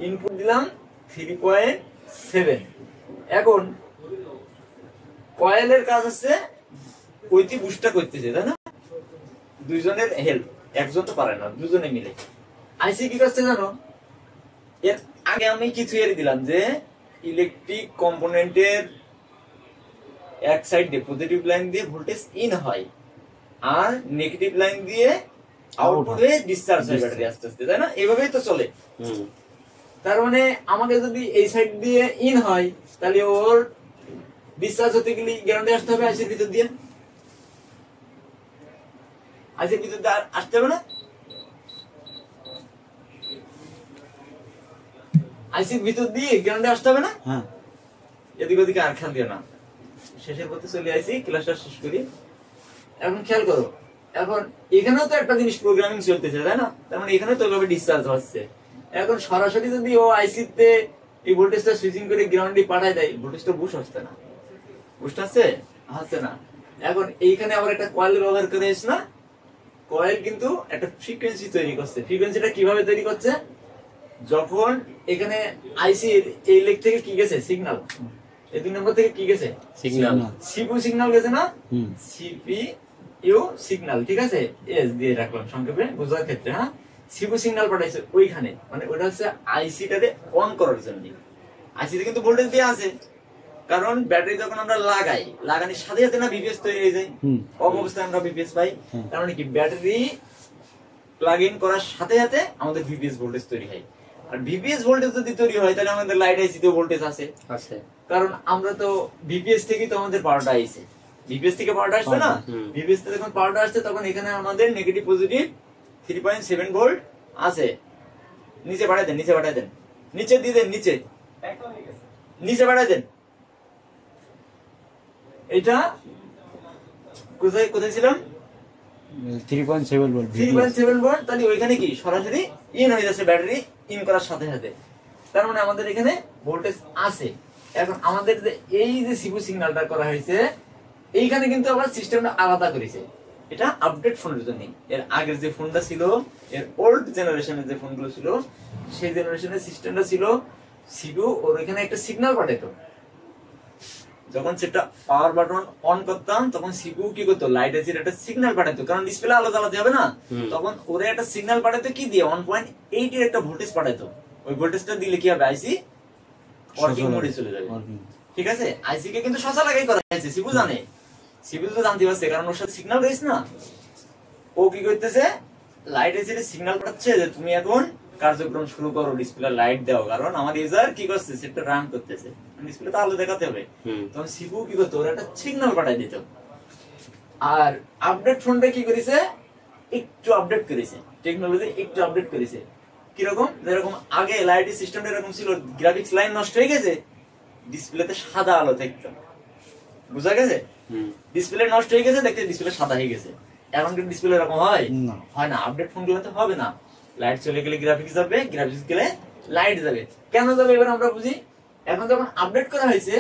ইনপুট দিলাম 3.7। এখন কয়েলের কাজ হচ্ছে ওইটি বুস্টটা করতেছে, তাই না? দুইজনের হেল্প, একজন তো পারে না, দুজনে মিলে। আইসি কি করছে জানো? এর আগে আমি কিছু এর দিলাম যে ইলেকট্রিক কম্পোনেন্টের এক সাইড দিয়ে পজিটিভ লাইন দিয়ে ভোল্টেজ ইন হয় আর নেগেটিভ লাইন দিয়ে আউটপুট হয়ে ডিসচার্জ হয় ব্যাটারি আস্তে আস্তে, তাই না? এইভাবেই তো চলে। তার মানে আমাকে যদি এই সাইড দিয়ে ইন হয় তাহলে ওর ডিসচার্জ হতে গেলে গ্রাউন্ডে আসতে হবে আইসির ভিতর দিয়ে, আইসির ভিতর দিয়ে আসতে হবে না? আইসির ভিতর দিয়ে গ্রাউন্ডে আসতে হবে না? হ্যাঁ। এদিক ওদিকে আর খেয়াল দিও না, শেষের পথে চলে আসি, ক্লাসটা শেষ করি। এখন খেয়াল করো, এখন এখানেও তো একটা জিনিস প্রোগ্রামিং চলতেছে, তাই না? তার মানে এখানে তো এভাবে ডিসচার্জ হচ্ছে। এখন সরাসরি যদি ও আইসিতে এই ভোল্টেজটা সুইচিং করে গ্রাউন্ডে পাঠায় দেয়, ভোল্টেজটা বুস্ট হচ্ছে না, বুস্ট হচ্ছে না। এখন এইখানে আবার একটা কয়েল ব্যবহার করে এসে না, কয়েল কিন্তু একটা ফ্রিকোয়েন্সি তৈরি করছে। ফ্রিকোয়েন্সিটা কিভাবে তৈরি করছে? যখন এখানে আইসির এই লেগ থেকে কি গেছে? সিগন্যাল। এই 2 নম্বর থেকে কি গেছে? সিগন্যাল। সিপিইউ সিগন্যাল গেছে না? সিপিইউ সিগন্যাল, ঠিক আছে? এস দিয়ে রাখলাম সংক্ষেপে বোঝার ক্ষেত্রে। হ্যাঁ, সিপিইউ সিগন্যাল পাঠাইছে ওইখানে, মানে ওটা হচ্ছে আইসিটাকে অন করার জন্য। আইসিতে কিন্তু ভোল্টেজ দেওয়া আছে, কারণ ব্যাটারি যখন আমরা লাগানোর সাথে সাথে না বিপিএস তৈরি হয়ে যায়, অফ অবস্থায় আমরা বিপিএস পাই। তার মানে কি ব্যাটারি প্লাগ ইন করার সাথে সাথে আমাদের ভিপিএস ভোল্টেজ তৈরি হয়। আর ভিপিএস ভোল্টেজ যদি তৈরি হয় তাহলে আমাদের লাইট আইসিতেও ভোল্টেজ আছে, কারণ আমরা তো ভিপিএস থেকে তো আমাদের পাওয়ারটা আইছে, ভিপিএস থেকে পাওয়ারটা আসছে না? ভিপিএস থেকে যখন পাওয়ারটা আসছে তখন এখানে আমাদের নেগেটিভ পজিটিভ 3.7 ভোল্ট আছে। নিচে বাড়াই দেন, নিচে দিয়ে দেন, নিচে বাড়াই দেন। এটা কোথায় ছিলাম? 3.7 ভোল্ট। 3.7 ভোল্ট। তাহলে ওইখানে কি সরাসরি ইন হয়ে যাচ্ছে ব্যাটারি ইন করার সাথে সাথে। তার মানে আমাদের এখানে ভোল্টেজ আছে। এখন আমাদের যে এই যে সিপিইউ সিগন্যালটা করা হয়েছে, এইখানে কিন্তু আবার সিস্টেমটা আলাদা করেছে। এটা আপডেট ফোনের জন্য। এর আগের যে ফোনটা ছিল, এর ওল্ড জেনারেশনের যে ফোনগুলো ছিল, সেই জেনারেশনের সিস্টেমটা ছিল সিপিইউ ওর এখানে একটা সিগন্যাল পাঠাতো। যখন সেটা পাওয়ার বাটন অন করতাম তখন সিপিইউ কি করতো? লাইট এর একটা সিগন্যাল পাঠাতো, কারণ ডিসপ্লে আলো জ্বালাতে হবে না। তখন ওরে একটা সিগন্যাল পাঠাতো কি দিয়ে? 1.8 এর একটা ভোল্টেজ পাঠাতো। ওই ভোল্টেজটা দিলে কি হবে? আইসি ওয়ার্কিং মোডে চলে যাবে, ঠিক আছে? আইসি কে কিন্তু শসা লাগাই করা হয়েছে, সিপিইউ জানে, সিপিইউ তো জানতে পারছে, কারণ ওর সাথে সিগন্যাল রয়েছে না। ও কি করতেছে? লাইট এর সিগন্যাল পাঠাচ্ছে যে তুমি এখন কার্যক্রম শুরু করো, ডিসপ্লে লাইট দাও, কারণ আমার ইউজার কি করছে? সেটা রান করতেছে, ডিসপ্লে তো আলো দেখাতে হবে। তখন সিপিইউ কি করতো? ওরা একটা সিগন্যাল পাঠাই দিত। আর আপডেট ফোনটা কি করেছে? একটু আপডেট করেছে, টেকনোলজি একটু আপডেট করেছে। কিরকম? যেরকম আগে লাইটের সিস্টেমটা এরকম ছিল, গ্রাফিক্স লাইন নষ্ট হয়ে গেছে, ডিসপ্লেতে সাদা আলো থাকতো, বুঝা গেছে? ডিসপ্লে নষ্ট হয়ে গেছে, দেখতে ডিসপ্লে সাদা হয়ে গেছে। এখন কি ডিসপ্লে এরকম হয়? হয় না। আপডেট ফোনগুলোতে হবে না, লাইট চলে গেলে গ্রাফিক্স যাবে, গ্রাফিক্স গেলে লাইট যাবে। কেন যাবে এবার আমরা বুঝি। এখন যখন আপডেট করা হয়েছে,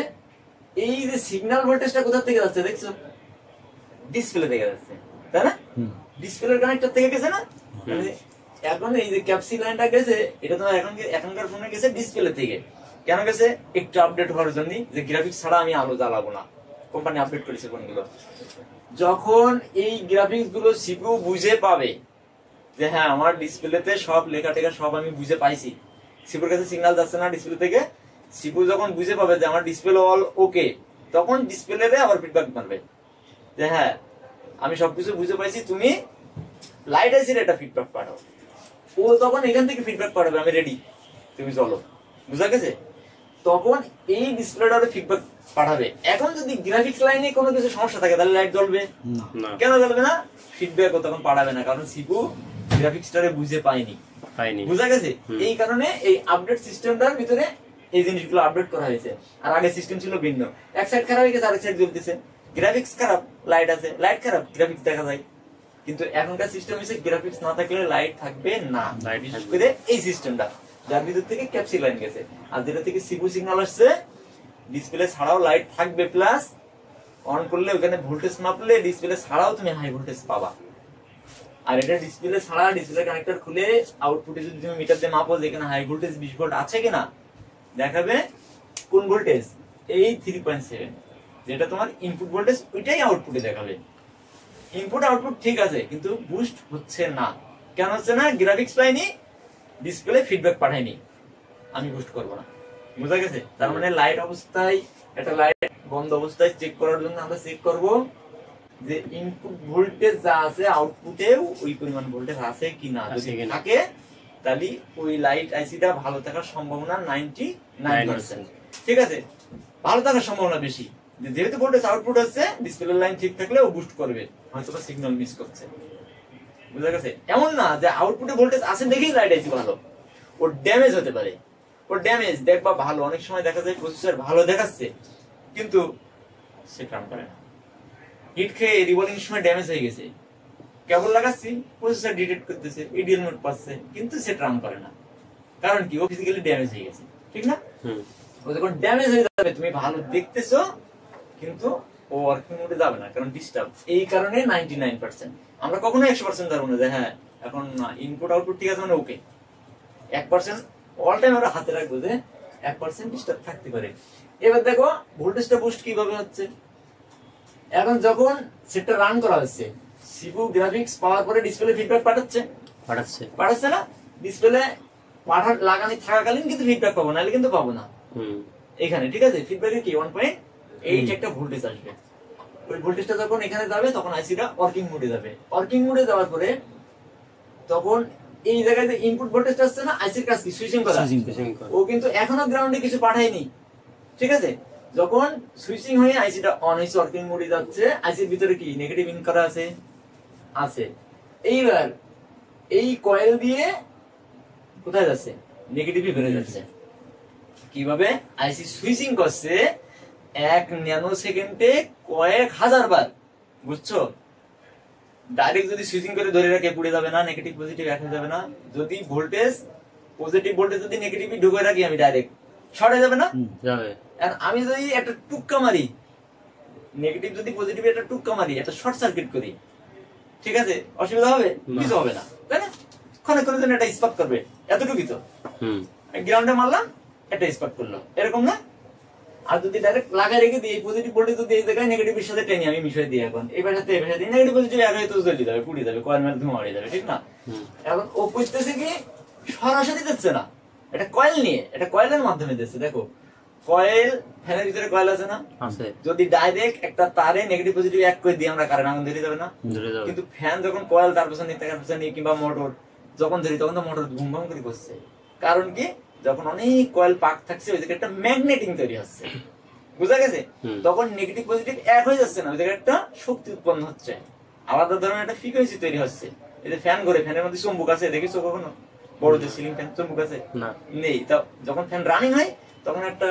এই যে সিগন্যাল ভোল্টেজটা কোথা থেকে যাচ্ছে দেখছো? ডিসপ্লে থেকে যাচ্ছে, তাই না? ডিসপ্লের কানেক্টর থেকে গেছে না? মানে এখন এই যে ক্যাপসি লাইনটা গেছে, এটা তোমার এখনকার ফোনে গেছে ডিসপ্লে থেকে। কেন গেছে? একটু আপডেট হওয়ার জন্য, যে গ্রাফিক্স ছাড়া আমি আলো জ্বালাবো না, কোম্পানি আপডেট করেছে ফোনগুলো। যখন এই গ্রাফিক্স গুলো সিপিইউ বুঝে পাবে যে হ্যাঁ আমার ডিসপ্লেতে সব লেখা টেখা সব আমি বুঝে পাইছি, সিপিইউর কাছে সিগন্যাল যাচ্ছে না ডিসপ্লে থেকে, সিপিইউ যখন বুঝে পাবে যে আমার ডিসপ্লে অল ওকে, তখন ডিসপ্লেতে আবার ফিডব্যাক মারবে যে হ্যাঁ আমি সবকিছু বুঝে পাইছি, তুমি লাইট আইসির একটা ফিডব্যাক পাঠাও। ও তখন এখান থেকে ফিডব্যাক পাঠাবে আমি রেডি, তুমি চলো। বুঝা গেছে? তখন এই ডিসপ্লেটা ফিডব্যাক পাঠাবে। এখন যদি গ্রাফিক্স লাইনে কোনো কিছু সমস্যা থাকে তাহলে লাইট জ্বলবে না। কেন জ্বলবে না? ফিডব্যাক ও তখন পাঠাবে না, কারণ সিপিইউ গ্রাফিক্সটারে বুঝে পায়নি। বুঝা গেছে? এই কারণে এই আপডেট সিস্টেমটার ভিতরে এই জিনিসগুলো আপডেট করা হয়েছে। আর আগে সিস্টেম ছিল ভিন্ন, এক সাইড খারাপ হয়ে গেছে আরেক সাইড জ্বলতেছে, গ্রাফিক্স খারাপ লাইট আছে, লাইট খারাপ গ্রাফিক্স দেখা যায়। কিন্তু এখনকার সিস্টেম হচ্ছে গ্রাফিক্স না থাকলে লাইট থাকবে না, বিশেষ করে এই সিস্টেমটা যার ভিতর থেকে ক্যাপসি লাইন গেছে। আর যেটা থেকে সিপিইউ সিগন্যাল আসছে, ডিসপ্লে ছাড়াও লাইট থাকবে, প্লাস অন করলে ওখানে ভোল্টেজ মাপলে ডিসপ্লে ছাড়াও তুমি হাই ভোল্টেজ পাবা। আর এটা ডিসপ্লে ছাড়া ডিসপ্লে কানেক্টর খুলে আউটপুটে যদি তুমি মিটার দিয়ে মাপো যেখানে হাই ভোল্টেজ 20 ভোল্ট আছে কিনা, দেখাবে কোন ভোল্টেজ, এই 3.7 যেটা তোমার ইনপুট ভোল্টেজ, ওইটাই আউটপুটে দেখাবে। ইনপুট আউটপুট ঠিক আছে, কিন্তু বুস্ট হচ্ছে না। কেন হচ্ছে না? গ্রাফিক্স লাইনে ডিসপ্লে ফিডব্যাক পাঠায়নি, আমি বুস্ট করব না। বুঝা গেছে? তার মানে লাইট অবস্থায়, একটা লাইট বন্ধ অবস্থায় চেক করার জন্য আমরা চেক করব যে ইনপুট ভোল্টেজ যা আছে আউটপুটেও ওই পরিমাণ ভোল্টেজ আছে কিনা। যদি থাকে তাহলে ওই লাইট আইসিটা ভালো থাকার সম্ভাবনা 99%। ঠিক আছে? ভালো থাকার সম্ভাবনা বেশি, যেহেতু ভোল্টেজ আউটপুট হচ্ছে, ডিসপ্লে লাইন ঠিক থাকলে ও বুস্ট করবে, হয়তো সিগন্যাল মিস করছে। বুঝা গেছে? এমন না যে আউটপুটে ভোল্টেজ আছে দেখেই লাইট আইসি ভালো, ওর ড্যামেজ হতে পারে। ওর ড্যামেজ দেখবা ভালো, অনেক সময় দেখা যায় প্রসেসর ভালো দেখাচ্ছে কিন্তু সে কাম করে না, হিট খেয়ে রিভলিং সময় ড্যামেজ হয়ে গেছে, কেবল লাগাচ্ছি প্রসেসর ডিটেক্ট করতেছে, ইডিএল মোড পাচ্ছে, কিন্তু সে ট্রাম করে না। কারণ কি? ও ফিজিক্যালি ড্যামেজ হয়ে গেছে। ঠিক না? ও যখন ড্যামেজ হয়ে যাবে, তুমি ভালো দেখতেছো কিন্তু ও ওয়ার্কিং মোডে যাবে না, কারণ ডিস্টার্ব। এই কারণে 99%। আমরা কখনো 100% ধরবো না যে হ্যাঁ এখন ইনপুট আউটপুট ঠিক আছে মানে ওকে। 1% অল টাইম আমরা হাতে রাখবো যে 1% ডিস্টার্ব থাকতে পারে। এবার দেখো ভোল্টেজটা বুস্ট কিভাবে হচ্ছে। এখন যখন সেটটা রান করা হচ্ছে, সিপিইউ গ্রাফিক্স পাওয়ার পরে ডিসপ্লে ফিডব্যাক পাঠাচ্ছে না? ডিসপ্লে পাঠার লাগানি থাকাকালীন কিন্তু ফিডব্যাক পাবো, নাহলে কিন্তু পাবো না এখানে। ঠিক আছে? ফিডব্যাকে কি 1.8 একটা ভোল্টেজ আসবে। ওই ভোল্টেজটা যখন এখানে যাবে তখন আইসিটা ওয়ার্কিং মোডে যাবে। ওয়ার্কিং মোডে যাওয়ার পরে তখন এই জায়গায় যে ইনপুট ভোল্টেজটা আসছে না, আইসির কাজ কি? সুইচিং করা। ও কিন্তু এখনো গ্রাউন্ডে কিছু পাঠায়নি। ঠিক আছে? যখন সুইচিং হয়ে আইসিটা অন হয়েছে, ওয়ার্কিং মোডে যাচ্ছে, আইসির ভিতরে কি নেগেটিভ ইন করা আছে। এইবার এই কয়েল দিয়ে কোথায় যাচ্ছে? নেগেটিভই বেড়ে যাচ্ছে। কিভাবে? আইসি সুইচিং করছে 1 ন্যানো সেকেন্ডে কয়েক হাজার বার। বুঝছো? ডাইরেক্ট যদি সুইচিং করে ধরে রাখে পুড়ে যাবে না, নেগেটিভ পজিটিভ এক হয়ে যাবে না। যদি ভোল্টেজ পজিটিভ ভোল্টেজ যদি নেগেটিভই ঢুকে রাখি আমি, ডাইরেক্ট শর্ট হয়ে যাবে না? যাবে। আর আমি যদি একটা টুক্কা মারি, নেগেটিভ যদি পজিটিভ একটা টুক্কা মারি, একটা শর্ট সার্কিট করি, ঠিক আছে, অসুবিধা হবে? কিছু হবে না, তাই না? ক্ষণে ক্ষণে জন্য একটা স্পার্ক করবে, এতটুকুই তো। গ্রাউন্ডে মারলাম, একটা স্পার্ক করলো, এরকম না? আর যদি ডাইরেক্ট লাগাই রেখে দিই, পজিটিভ ভোল্টেজ যদি এই জায়গায় নেগেটিভের সাথে টেনে আমি মিশিয়ে দিই, এখন এই পাশে এই পাশে নেগেটিভ পজিটিভ এক হয়ে তো জ্বলে যাবে, পুড়ে যাবে, কয়েল মেরে ধোঁয়া হয়ে যাবে, ঠিক না? এখন ও বুঝতেছে কি সরাসরি দিচ্ছে না, এটা কয়েল নিয়ে, এটা কয়েলের মাধ্যমে দিচ্ছে। দেখো কয়েল, ফ্যানের ভিতরে কয়েল আছে না? যদি ডাইরেক্ট একটা তারে নেগেটিভ পজিটিভ এক করে দিই আমরা, কারেন্ট আগুন ধরে যাবে না? কিন্তু ফ্যান যখন কয়েল তার পেছনে কিংবা মোটর যখন ধরি, তখন তো মোটর ঘুম ঘুম করে করছে। কারণ কি? যখন অনেক কয়েল পাক থাকছে, ওই জায়গায় একটা ম্যাগনেটিং তৈরি হচ্ছে। বুঝা গেছে? তখন নেগেটিভ পজিটিভ এক হয়ে যাচ্ছে না, ওই জায়গায় একটা শক্তি উৎপন্ন হচ্ছে, আলাদা ধরনের একটা ফ্রিকোয়েন্সি তৈরি হচ্ছে। এই যে ফ্যান ঘুরে, ফ্যানের মধ্যে চুম্বক আছে, দেখেছো কখনো? বড় যে সিলিং ফ্যান চুম্বক আছে নেই? তা যখন ফ্যান রানিং হয় তখন একটা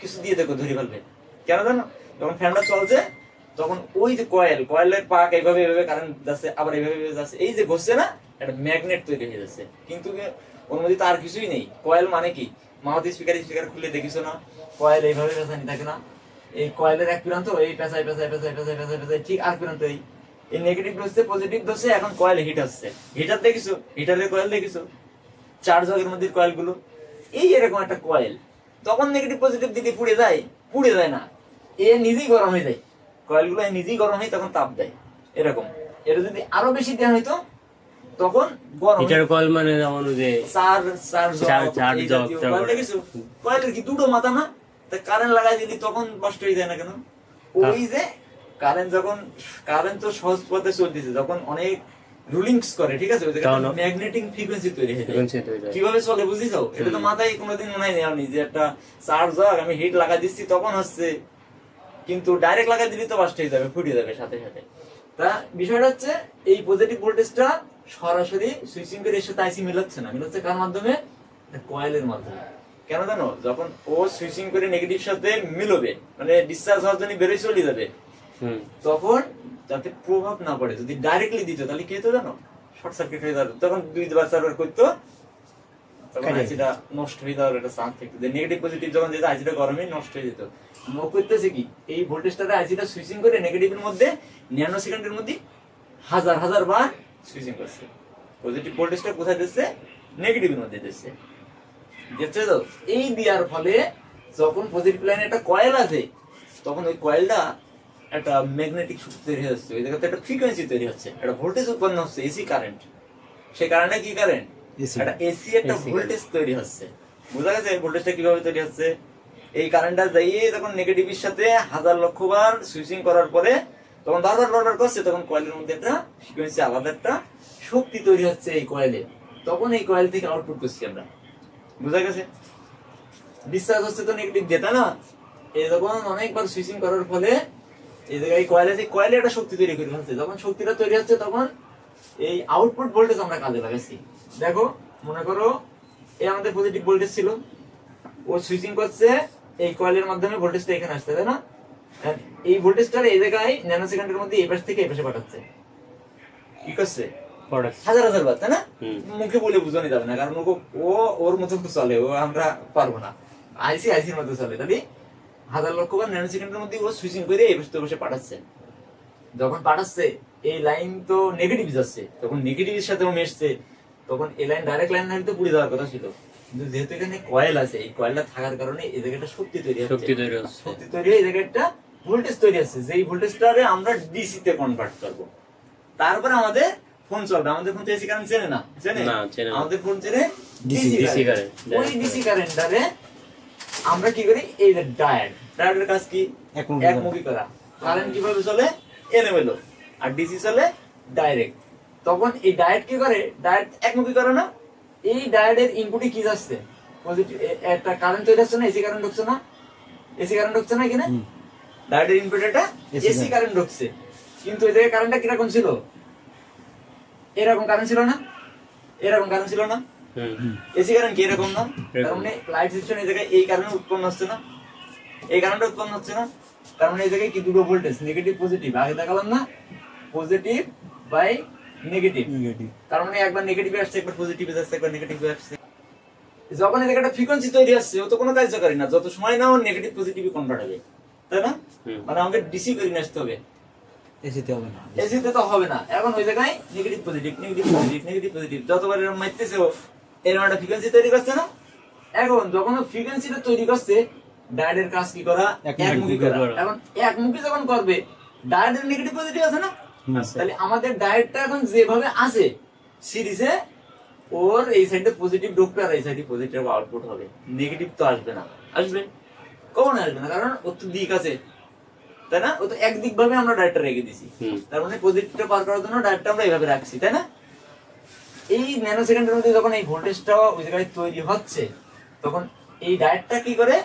কিছু দিয়ে দেখো ধরে ফেলবে। কেন জানো? যখন ফ্যানটা চলছে তখন ওই যে কয়েলের পাক এইভাবে এইভাবে কারেন্ট যাচ্ছে, আবার এইভাবে যাচ্ছে, এই যে ঘষছে না, একটা ম্যাগনেট তৈরি হয়ে যাচ্ছে। কিন্তু ওর মধ্যে তো আর কিছুই নেই। কয়েল মানে কি? মাউথ স্পিকার খুলে দেখিছো না? কয়েল এইভাবে পেঁচানি থাকে না? এই কয়েলের এক প্রান্ত এই পেঁচায় পেঁচায় পেঁচায় পেঁচায় পেঁচায় পেঁচায় ঠিক আর প্রান্ত এই এই নেগেটিভ ধরছে পজিটিভ ধরছে, এখন কয়েল হিট হচ্ছে। হিটার দেখিছো, হিটারের কয়েল দেখিছো, 4 জগের মধ্যে কয়েল গুলো, এই এরকম একটা কয়েল। তখন নেগেটিভ পজিটিভ দিতে পুড়ে যায়? পুড়ে যায় না, এ নিজেই গরম হয়ে যায়, কয়েল গুলো নিজেই গরম হয়ে তখন তাপ দেয়। এরকম এটা যদি আরো বেশি দেওয়া হইতো তখন গরম। হিটার কয়েল মানে যেমন যে কয়েলের কি দুটো মাথা না? কারেন্ট লাগাই দিলি তখন নষ্ট হয়ে যায় না কেন? ওই যে কারেন্ট, যখন কারেন্ট তো সহজ পথে চলতেছে, যখন অনেক রুলিংস করে, ঠিক আছে, ম্যাগনেটিক ফ্রিকোয়েন্সি তৈরি হয়ে যায়। কিভাবে চলে বুঝিছো? এটা তো মাথায় কোনোদিন মনে হয় নেওনি যে একটা চার্জ আমি হিট লাগাই দিচ্ছি তখন হচ্ছে, কিন্তু ডাইরেক্ট লাগাই দিলি তো বাস্ট হয়ে যাবে, ফুটে যাবে সাথে সাথে। তা বিষয়টা হচ্ছে এই পজিটিভ ভোল্টেজটা সরাসরি সুইচিং করে এর সাথে আইসি মিলাচ্ছে না, মিলাচ্ছে কার মাধ্যমে? কয়েলের মাধ্যমে। কেন জানো? যখন ও সুইচিং করে নেগেটিভ সাথে মিলবে, মানে ডিসচার্জ হওয়ার জন্য বেরোয় চলে যাবে, তখন যাতে প্রভাব না পড়ে, যদি ডাইরেক্টলি দিত তাহলে কি হতো জানো? শর্ট সার্কিট হয়ে যাবে, তখন 2বার 4বার করতো, তখন আইসিটা নষ্ট হয়ে যাওয়ার একটা চান্স থাকতো। নেগেটিভ পজিটিভ যখন যেত আইসিটা গরমে নষ্ট হয়ে যেত। ও করতেছে কি, এই ভোল্টেজটাতে আইসিটা সুইচিং করে নেগেটিভের মধ্যে ন্যানো সেকেন্ডের মধ্যে হাজার হাজার বার সুইচিং করছে। পজিটিভ ভোল্টেজটা কোথায় দিচ্ছে? নেগেটিভের মধ্যে দিচ্ছে, দেখছো তো? এই দেওয়ার ফলে যখন পজিটিভ লাইনে একটা কয়েল আছে, তখন ওই কয়েলটা একটা ম্যাগনেটিক শক্তি তৈরি হচ্ছে, ওই জায়গাতে একটা ফ্রিকোয়েন্সি তৈরি হচ্ছে, একটা ভোল্টেজ উৎপন্ন হচ্ছে, এসি কারেন্ট। সেই কারণে কি কারেন্ট? একটা এসি একটা ভোল্টেজ তৈরি হচ্ছে। বোঝা গেছে ভোল্টেজটা কিভাবে তৈরি হচ্ছে? এই কারেন্টটা যাইয়ে যখন নেগেটিভের সাথে হাজার লক্ষ বার সুইচিং করার পরে তখন বারবার করছে, তখন কয়েলের মধ্যে একটা ফ্রিকোয়েন্সি, আলাদা একটা শক্তি তৈরি হচ্ছে এই কয়েলে, তখন এই কয়েল থেকে আউটপুট করছি আমরা। বুঝা গেছে? ডিসচার্জ হচ্ছে তো নেগেটিভ যেটা না, এই যখন অনেকবার সুইচিং করার ফলে এই জায়গায় কয়েলে যে কয়েলে একটা শক্তি তৈরি করে ফেলছে, যখন শক্তিটা তৈরি হচ্ছে তখন এই আউটপুট ভোল্টেজ আমরা কাজে লাগাচ্ছি। দেখো, মনে করো এই আমাদের পজিটিভ ভোল্টেজ ছিল, ও সুইচিং করছে এই কয়েলের মাধ্যমে, ভোল্টেজটা এখানে আসছে, তাই না? এই ভোল্টেজটা এই জায়গায় ন্যানো সেকেন্ডের মধ্যে এই পাশ থেকে এই পাশে পাঠাচ্ছে। কি করছে? হাজার হাজার বার, তাই না? মুখে বলে বুঝানো যাবে না, কারণ ও ওর মতো চলে, ও আমরা পারবো না, আইসির মতো চলে। তাহলে হাজার লক্ষ বার ন্যানো সেকেন্ডের মধ্যে ও সুইচিং করে এই পাশে বসে পাঠাচ্ছে। যখন পাঠাচ্ছে এই লাইন তো নেগেটিভ যাচ্ছে, তখন নেগেটিভের সাথে ও মিশছে, তখন এই লাইন ডাইরেক্ট লাইন হয়তো পুড়ে যাওয়ার কথা ছিল, কিন্তু যেহেতু এখানে কয়েল আছে, এই কয়েলটা থাকার কারণে এই জায়গাটা শক্তি তৈরি হচ্ছে, শক্তি তৈরি হয়ে এই জায়গাটা ভোল্টেজ তৈরি হচ্ছে, যেই ভোল্টেজটারে আমরা ডিসি তে কনভার্ট করব। তারপরে আমাদের ফোন চলবে। আমাদের ফোন তো এসি কারেন্ট চেনে না, চেনে না, আমাদের ফোন চেনে ডিসি কারেন্ট। ওই ডিসি কারেন্টটারে আমরা কি করি? এই যে ডায়োডের কাজ কি? একমুখী করা। কারেন্ট কিভাবে চলে? এলোমেলো, আর ডিসি চলে ডাইরেক্ট। তখন এই ডায়োড কি করে? ডায়োড একমুখী করে না, এই ডায়োডের ইনপুটে কি যাচ্ছে? পজিটিভ একটা কারেন্ট তৈরি হচ্ছে না, এসি কারেন্ট ঢুকছে না, এসি কারেন্ট ঢুকছে না কিনা? ডায়োডের ইনপুটে একটা এসি কারেন্ট ঢুকছে, কিন্তু এই জায়গায় কারেন্টটা কিরকম ছিল? এরকম কারেন্ট ছিল না, এরকম কারেন্ট ছিল না, এসি কারেন্ট কি এরকম না? তার মানে লাইট সিস্টেম এই জায়গায় এই কারণে উৎপন্ন হচ্ছে না, এই কারেন্টটা উৎপন্ন হচ্ছে না। তার মানে এই জায়গায় কি দুটো ভোল্টেজ, নেগেটিভ পজিটিভ, আগে দেখালাম না, পজিটিভ বাই নেগেটিভ। তার মানে একবার নেগেটিভে আসছে, একবার পজিটিভে যাচ্ছে, একবার নেগেটিভে আসছে। যখন এই জায়গাটা ফ্রিকোয়েন্সি তৈরি হচ্ছে, ও তো কোনো কার্যকারী না, যত সময় না ও নেগেটিভ পজিটিভে কনভার্ট হবে, তাই না? মানে আমাকে ডিসি করে নিয়ে আসতে হবে, এসিতে হবে না, এসিতে তো হবে না। এখন ওই জায়গায় negative positive, negative positive, negative positive, যতবার এরকম মারতেছে ও এরকম একটা ফ্রিকোয়েন্সি তৈরি করছে না। এখন যখন ও ফ্রিকোয়েন্সিটা তৈরি করছে, ডায়োডের কাজ কি করা? একমুখী করা। এখন একমুখী যখন করবে, ডায়োডের নেগেটিভ পজিটিভ আছে না, তাহলে আমাদের ডায়োডটা এখন যেভাবে আছে সিরিজে, ওর এই সাইডে পজিটিভ ঢুকবে আর এই সাইডে পজিটিভ আউটপুট হবে, নেগেটিভ তো আসবে না। আসবে? কখন আসবে না? কারণ ওর তো দিক আছে, তাই না? ও তো একদিক ভাবে আমরা ডায়োডটা রেখে দিছি, তার মানে পজিটিভটা পার করার জন্য ডায়োডটা আমরা এইভাবে রাখছি, তাই না? এই ন্যানো সেকেন্ডের মধ্যে যখন এই ভোল্টেজটা ওই জায়গায় তৈরি হচ্ছে, তখন এই ডায়োডটা কি করে?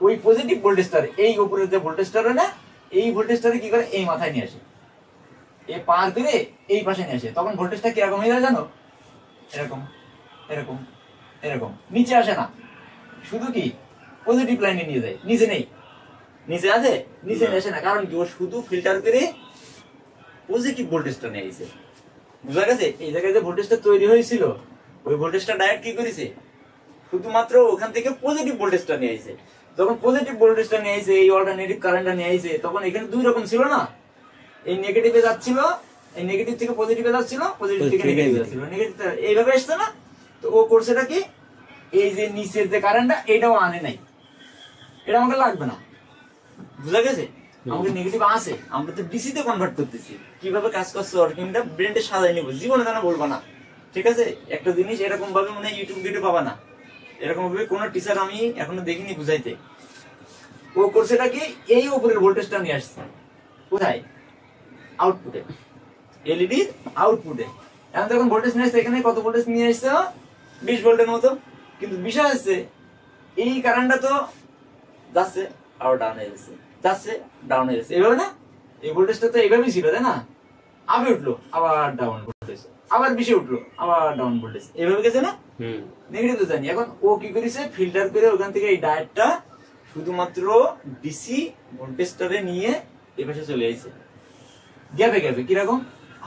ওই পজিটিভ ভোল্টেজটারে, এই উপরের যে ভোল্টেজটারে না, এই ভোল্টেজটারে কি করে? এই মাথায় নিয়ে আসে, এই পার করে এই পাশে নিয়ে আসে। তখন ভোল্টেজটা কিরকম হয়ে যায় জানো? এরকম, এরকম, এরকম, নিচে আসে না, শুধু কি পজিটিভ লাইনে নিয়ে যায়, নিচে নেই, নিচে আছে, নিচে আসে না, কারণ কি? ও শুধু ফিল্টার করে পজিটিভ ভোল্টেজটা নিয়ে আসে। বুঝা গেছে? এই জায়গায় যে ভোল্টেজটা তৈরি হয়েছিল, ওই ভোল্টেজটা ডাইরেক্ট কি করেছে? শুধুমাত্র ওখান থেকে পজিটিভ ভোল্টেজটা নিয়ে আসে। যখন পজিটিভ ভোল্টেজটা নিয়ে আসে, এই অল্টারনেটিভ কারেন্টটা নিয়ে আসে, তখন এখানে দুই রকম ছিল না, এই নেগেটিভে যাচ্ছিল, এই নেগেটিভ থেকে পজিটিভে যাচ্ছিল, পজিটিভ থেকে নেগেটিভে যাচ্ছিল, নেগেটিভ এইভাবে আসছে না। তো ও করছেটা কি, এই যে নিচের যে কারেন্টটা এটাও আনে নাই, এটা আমাকে লাগবে না, বুঝা গেছে? আমাকে নেগেটিভ আছে, আমরা তো ডিসি তে কনভার্ট করতেছি। কিভাবে কাজ করছে ওয়ার্কিংটা ব্রেনটা সাজাই নিব, জীবনে জানা বলবো না, ঠিক আছে? একটা জিনিস এরকম ভাবে মনে হয় ইউটিউব ভিডিও পাবা না, এরকম ভাবে কোন টিচার আমি এখনো দেখিনি বুঝাইতে। ও করছেটা কি, এই উপরের ভোল্টেজটা নিয়ে আসছে কোথায়, আউটপুটে, এলইডি আউটপুটে। এখন যখন ভোল্টেজ নিয়ে আসছে, এখানে কত ভোল্টেজ নিয়ে আসছে, 20 ভোল্টের মতো। কিন্তু বিষয় হচ্ছে এই কারেন্টটা তো যাচ্ছে আবার ডাউন হয়ে যাচ্ছে, যাচ্ছে ডাউন হয়ে যাচ্ছে, এইভাবে না? এই ভোল্টেজটা তো এইভাবেই ছিল, তাই না? আবে উঠলো আবার ডাউন ভোল্টেজ, আবার 20 উঠলো আবার ডাউন ভোল্টেজ, এইভাবে গেছে না? নেগেটিভ তো জানি। এখন ও কি করেছে, ফিল্টার করে ওখান থেকে এই ডায়োডটা শুধুমাত্র ডিসি ভোল্টেজটারে নিয়ে এই পাশে চলে আসছে। গ্যাপে গ্যাপে কিরকম,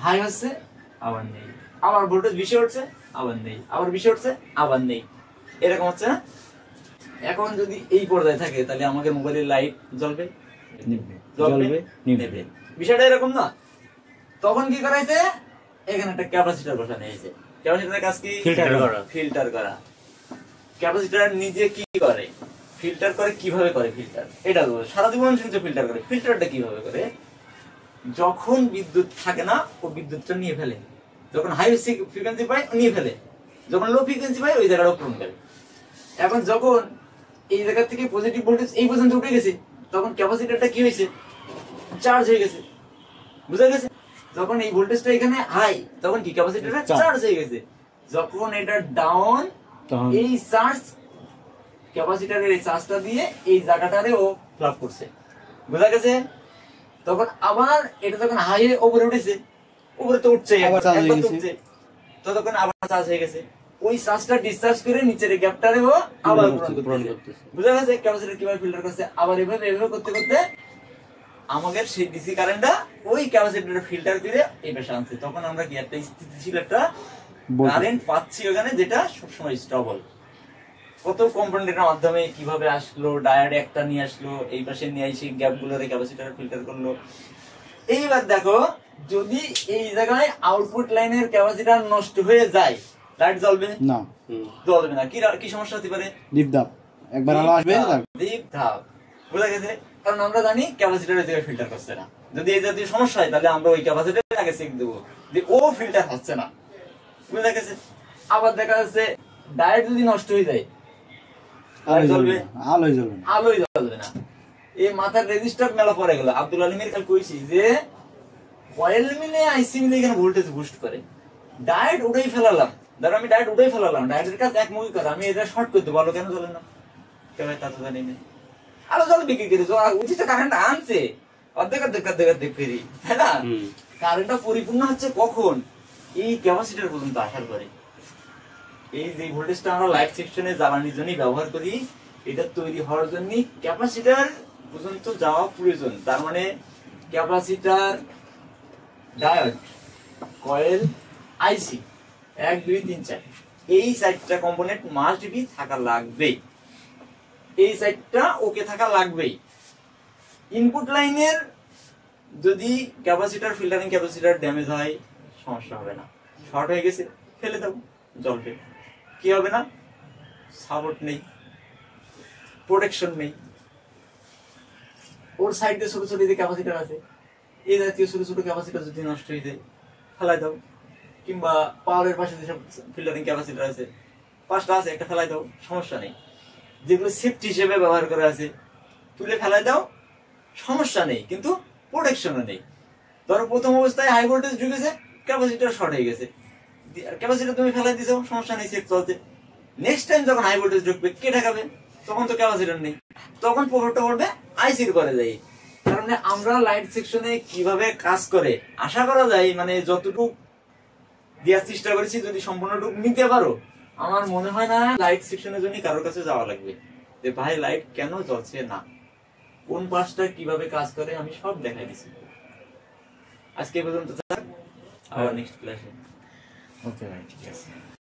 হাই হচ্ছে আবার নেই, আবার ভোল্টেজ 20 উঠছে আবার নেই, আবার 20 উঠছে আবার নেই, এরকম হচ্ছে না? এখন যদি এই পর্যায়ে থাকে তাহলে আমাদের মোবাইলের লাইট জ্বলবে, জ্বলবে, নেবে, বিষয়টা এরকম না? তখন কি করাইছে, এখানে একটা ক্যাপাসিটর বসানো হয়েছে। ক্যাপাসিটরের কাজ কি, ফিল্টার করা। ক্যাপাসিটর নিজে কি করে, ফিল্টার করে। কিভাবে করে ফিল্টার, এটা সারা জীবন শুনছে ফিল্টার করে। ফিল্টারটা কিভাবে করে, যখন বিদ্যুৎ থাকে না ও বিদ্যুৎটা নিয়ে ফেলে, যখন হাই ফ্রিকোয়েন্সি পায় নিয়ে ফেলে, যখন লো ফ্রিকোয়েন্সি পায় ওই জায়গাটা পূরণ করে। এখন যখন এই জায়গা থেকে পজিটিভ ভোল্টেজ এই পর্যন্ত উঠে গেছে, তখন ক্যাপাসিটরটা কি হয়েছে, চার্জ হয়ে গেছে, বুঝা গেছে? যখন এই ভোল্টেজটা এখানে হাই, তখন কি ক্যাপাসিটরটা চার্জ হয়ে গেছে। যখন এটা ডাউন, এই চার্জ ক্যাপাসিটরের এই চার্জটা দিয়ে এই জায়গাটারে ও ফ্লাপ করছে, বুঝা গেছে? তখন আবার এটা যখন হাই হয়ে উপরে উঠেছে, উপরে তো উঠছে, তখন আবার চার্জ হয়ে গেছে, ওই চার্জটা ডিসচার্জ করে নিচের গ্যাপটারে ও আবার পূরণ করতেছে, বুঝা গেছে? ক্যাপাসিটর কিভাবে ফিল্টার করছে, আবার এভাবে এভাবে করতে করতে আমাদের সেই ডিসি কারেন্টটা ওই ক্যাপাসিটরে ফিল্টার করে এই পাশে আনছে। তখন আমরা কি একটা স্থিতিশীল একটা কারেন্ট পাচ্ছি ওখানে, যেটা সবসময় স্টেবল। কত কম্পোনেন্টের মাধ্যমে কিভাবে আসলো, ডায়োড একটা নিয়ে আসলো, এই পাশে নিয়ে এসে গ্যাপগুলোরে ক্যাপাসিটর ফিল্টার করলো। এইবার দেখো, যদি এই জায়গায় আউটপুট লাইনের ক্যাপাসিটর নষ্ট হয়ে যায়, লাইট জ্বলবে না, জ্বলবে না। কি সমস্যা হতে পারে, দীপদাপ, একবার আলো আসবে, দীপদাপ, বুঝা গেছে? কারণ আমরা জানি ক্যাপাসিটরের জায়গায় ফিল্টার করছে না। যদি এই জাতীয় সমস্যা হয় তাহলে আমরা ওই ক্যাপাসিটর আগে চেক দেবো যে ও ফিল্টার হচ্ছে না, বুঝা গেছে? আবার দেখা যাচ্ছে ডায়োড যদি নষ্ট হয়ে যায়, আলোই জ্বলবে না। এই মাথার রেজিস্টার মেলা পড়ে গেল। আব্দুল আলিমের কাল কইছি যে কয়েল মিলে আইসি মিলে এখানে ভোল্টেজ বুস্ট করে। ডায়োড উড়াই ফেলালাম, ধরো আমি ডায়োড উড়াই ফেলালাম, ডায়োডের কাজ একমুখী করে, আমি এটা শর্ট করতে বলো কেন জ্বলে না? কেন তা তো জানি না। আলো জ্বলবে কি করে, উচিত কারেন্ট আনছে অর্ধেক অর্ধেক অর্ধেক অর্ধেক ফেরি, তাই না? কারেন্টটা পরিপূর্ণ হচ্ছে কখন, এই ক্যাপাসিটর পর্যন্ত আসার পরে। এই যে ভোল্টেজটা আমরা লাইট সেকশনে জ্বালানির জন্য ব্যবহার করি, এটা তৈরি হওয়ার জন্য ক্যাপাসিটর পর্যন্ত যাওয়া প্রয়োজন। তার মানে ক্যাপাসিটর, ডায়োড, কয়েল, আইসি 1 2 3 4 এই 4টা কম্পোনেন্ট মাস্ট বি থাকা লাগবে, এই 4টা ওকে থাকা লাগবেই। ইনপুট লাইনের যদি ক্যাপাসিটর, ফিল্টারিং ক্যাপাসিটর ড্যামেজ হয় সমস্যা হবে না, শর্ট হয়ে গেছে ফেলে দাও, জ্বলবে, কি হবে না? সাপোর্ট নেই, প্রোটেকশন নেই। ওর সাইডে ছোট ছোট যে ক্যাপাসিটর আছে, এই জাতীয় ছোট ছোট ক্যাপাসিটর যদি নষ্ট হয়ে যায় ফেলাই দাও, কিংবা পাওয়ারের পাশে যেসব ফিল্টারিং ক্যাপাসিটর আছে 5টা আছে, একটা ফেলাই দাও, সমস্যা নেই। যেগুলো সেফটি হিসেবে ব্যবহার করা আছে তুলে ফেলাই দাও, সমস্যা নেই, কিন্তু প্রোটেকশনও নেই। ধরো প্রথম অবস্থায় হাই ভোল্টেজ ঢুকেছে, ক্যাপাসিটর শর্ট হয়ে গেছে, ক্যাপাসিটর তুমি ফেলাই দিছো, সমস্যা নেই, সেফ চলছে। নেক্সট টাইম যখন হাই ভোল্টেজ ঢুকবে কে ঠেকাবে? তখন তো ক্যাপাসিটর নেই, তখন প্রভাবটা পড়বে আইসির করে যায়। কারণ আমরা লাইট সেকশনে কিভাবে কাজ করে আশা করা যায়, মানে যতটুকু দেওয়ার চেষ্টা করেছি, যদি সম্পূর্ণটুকু নিতে পারো, আমার মনে হয় না লাইট সেকশনের জন্য কারোর কাছে যাওয়া লাগবে যে ভাই লাইট কেন জ্বলছে না, কোন পাশটা কিভাবে কাজ করে, আমি সব দেখাই দিছি। আজকে পর্যন্ত থাক, আবার নেক্সট ক্লাসে। ওকে ভাই, ঠিক আছে।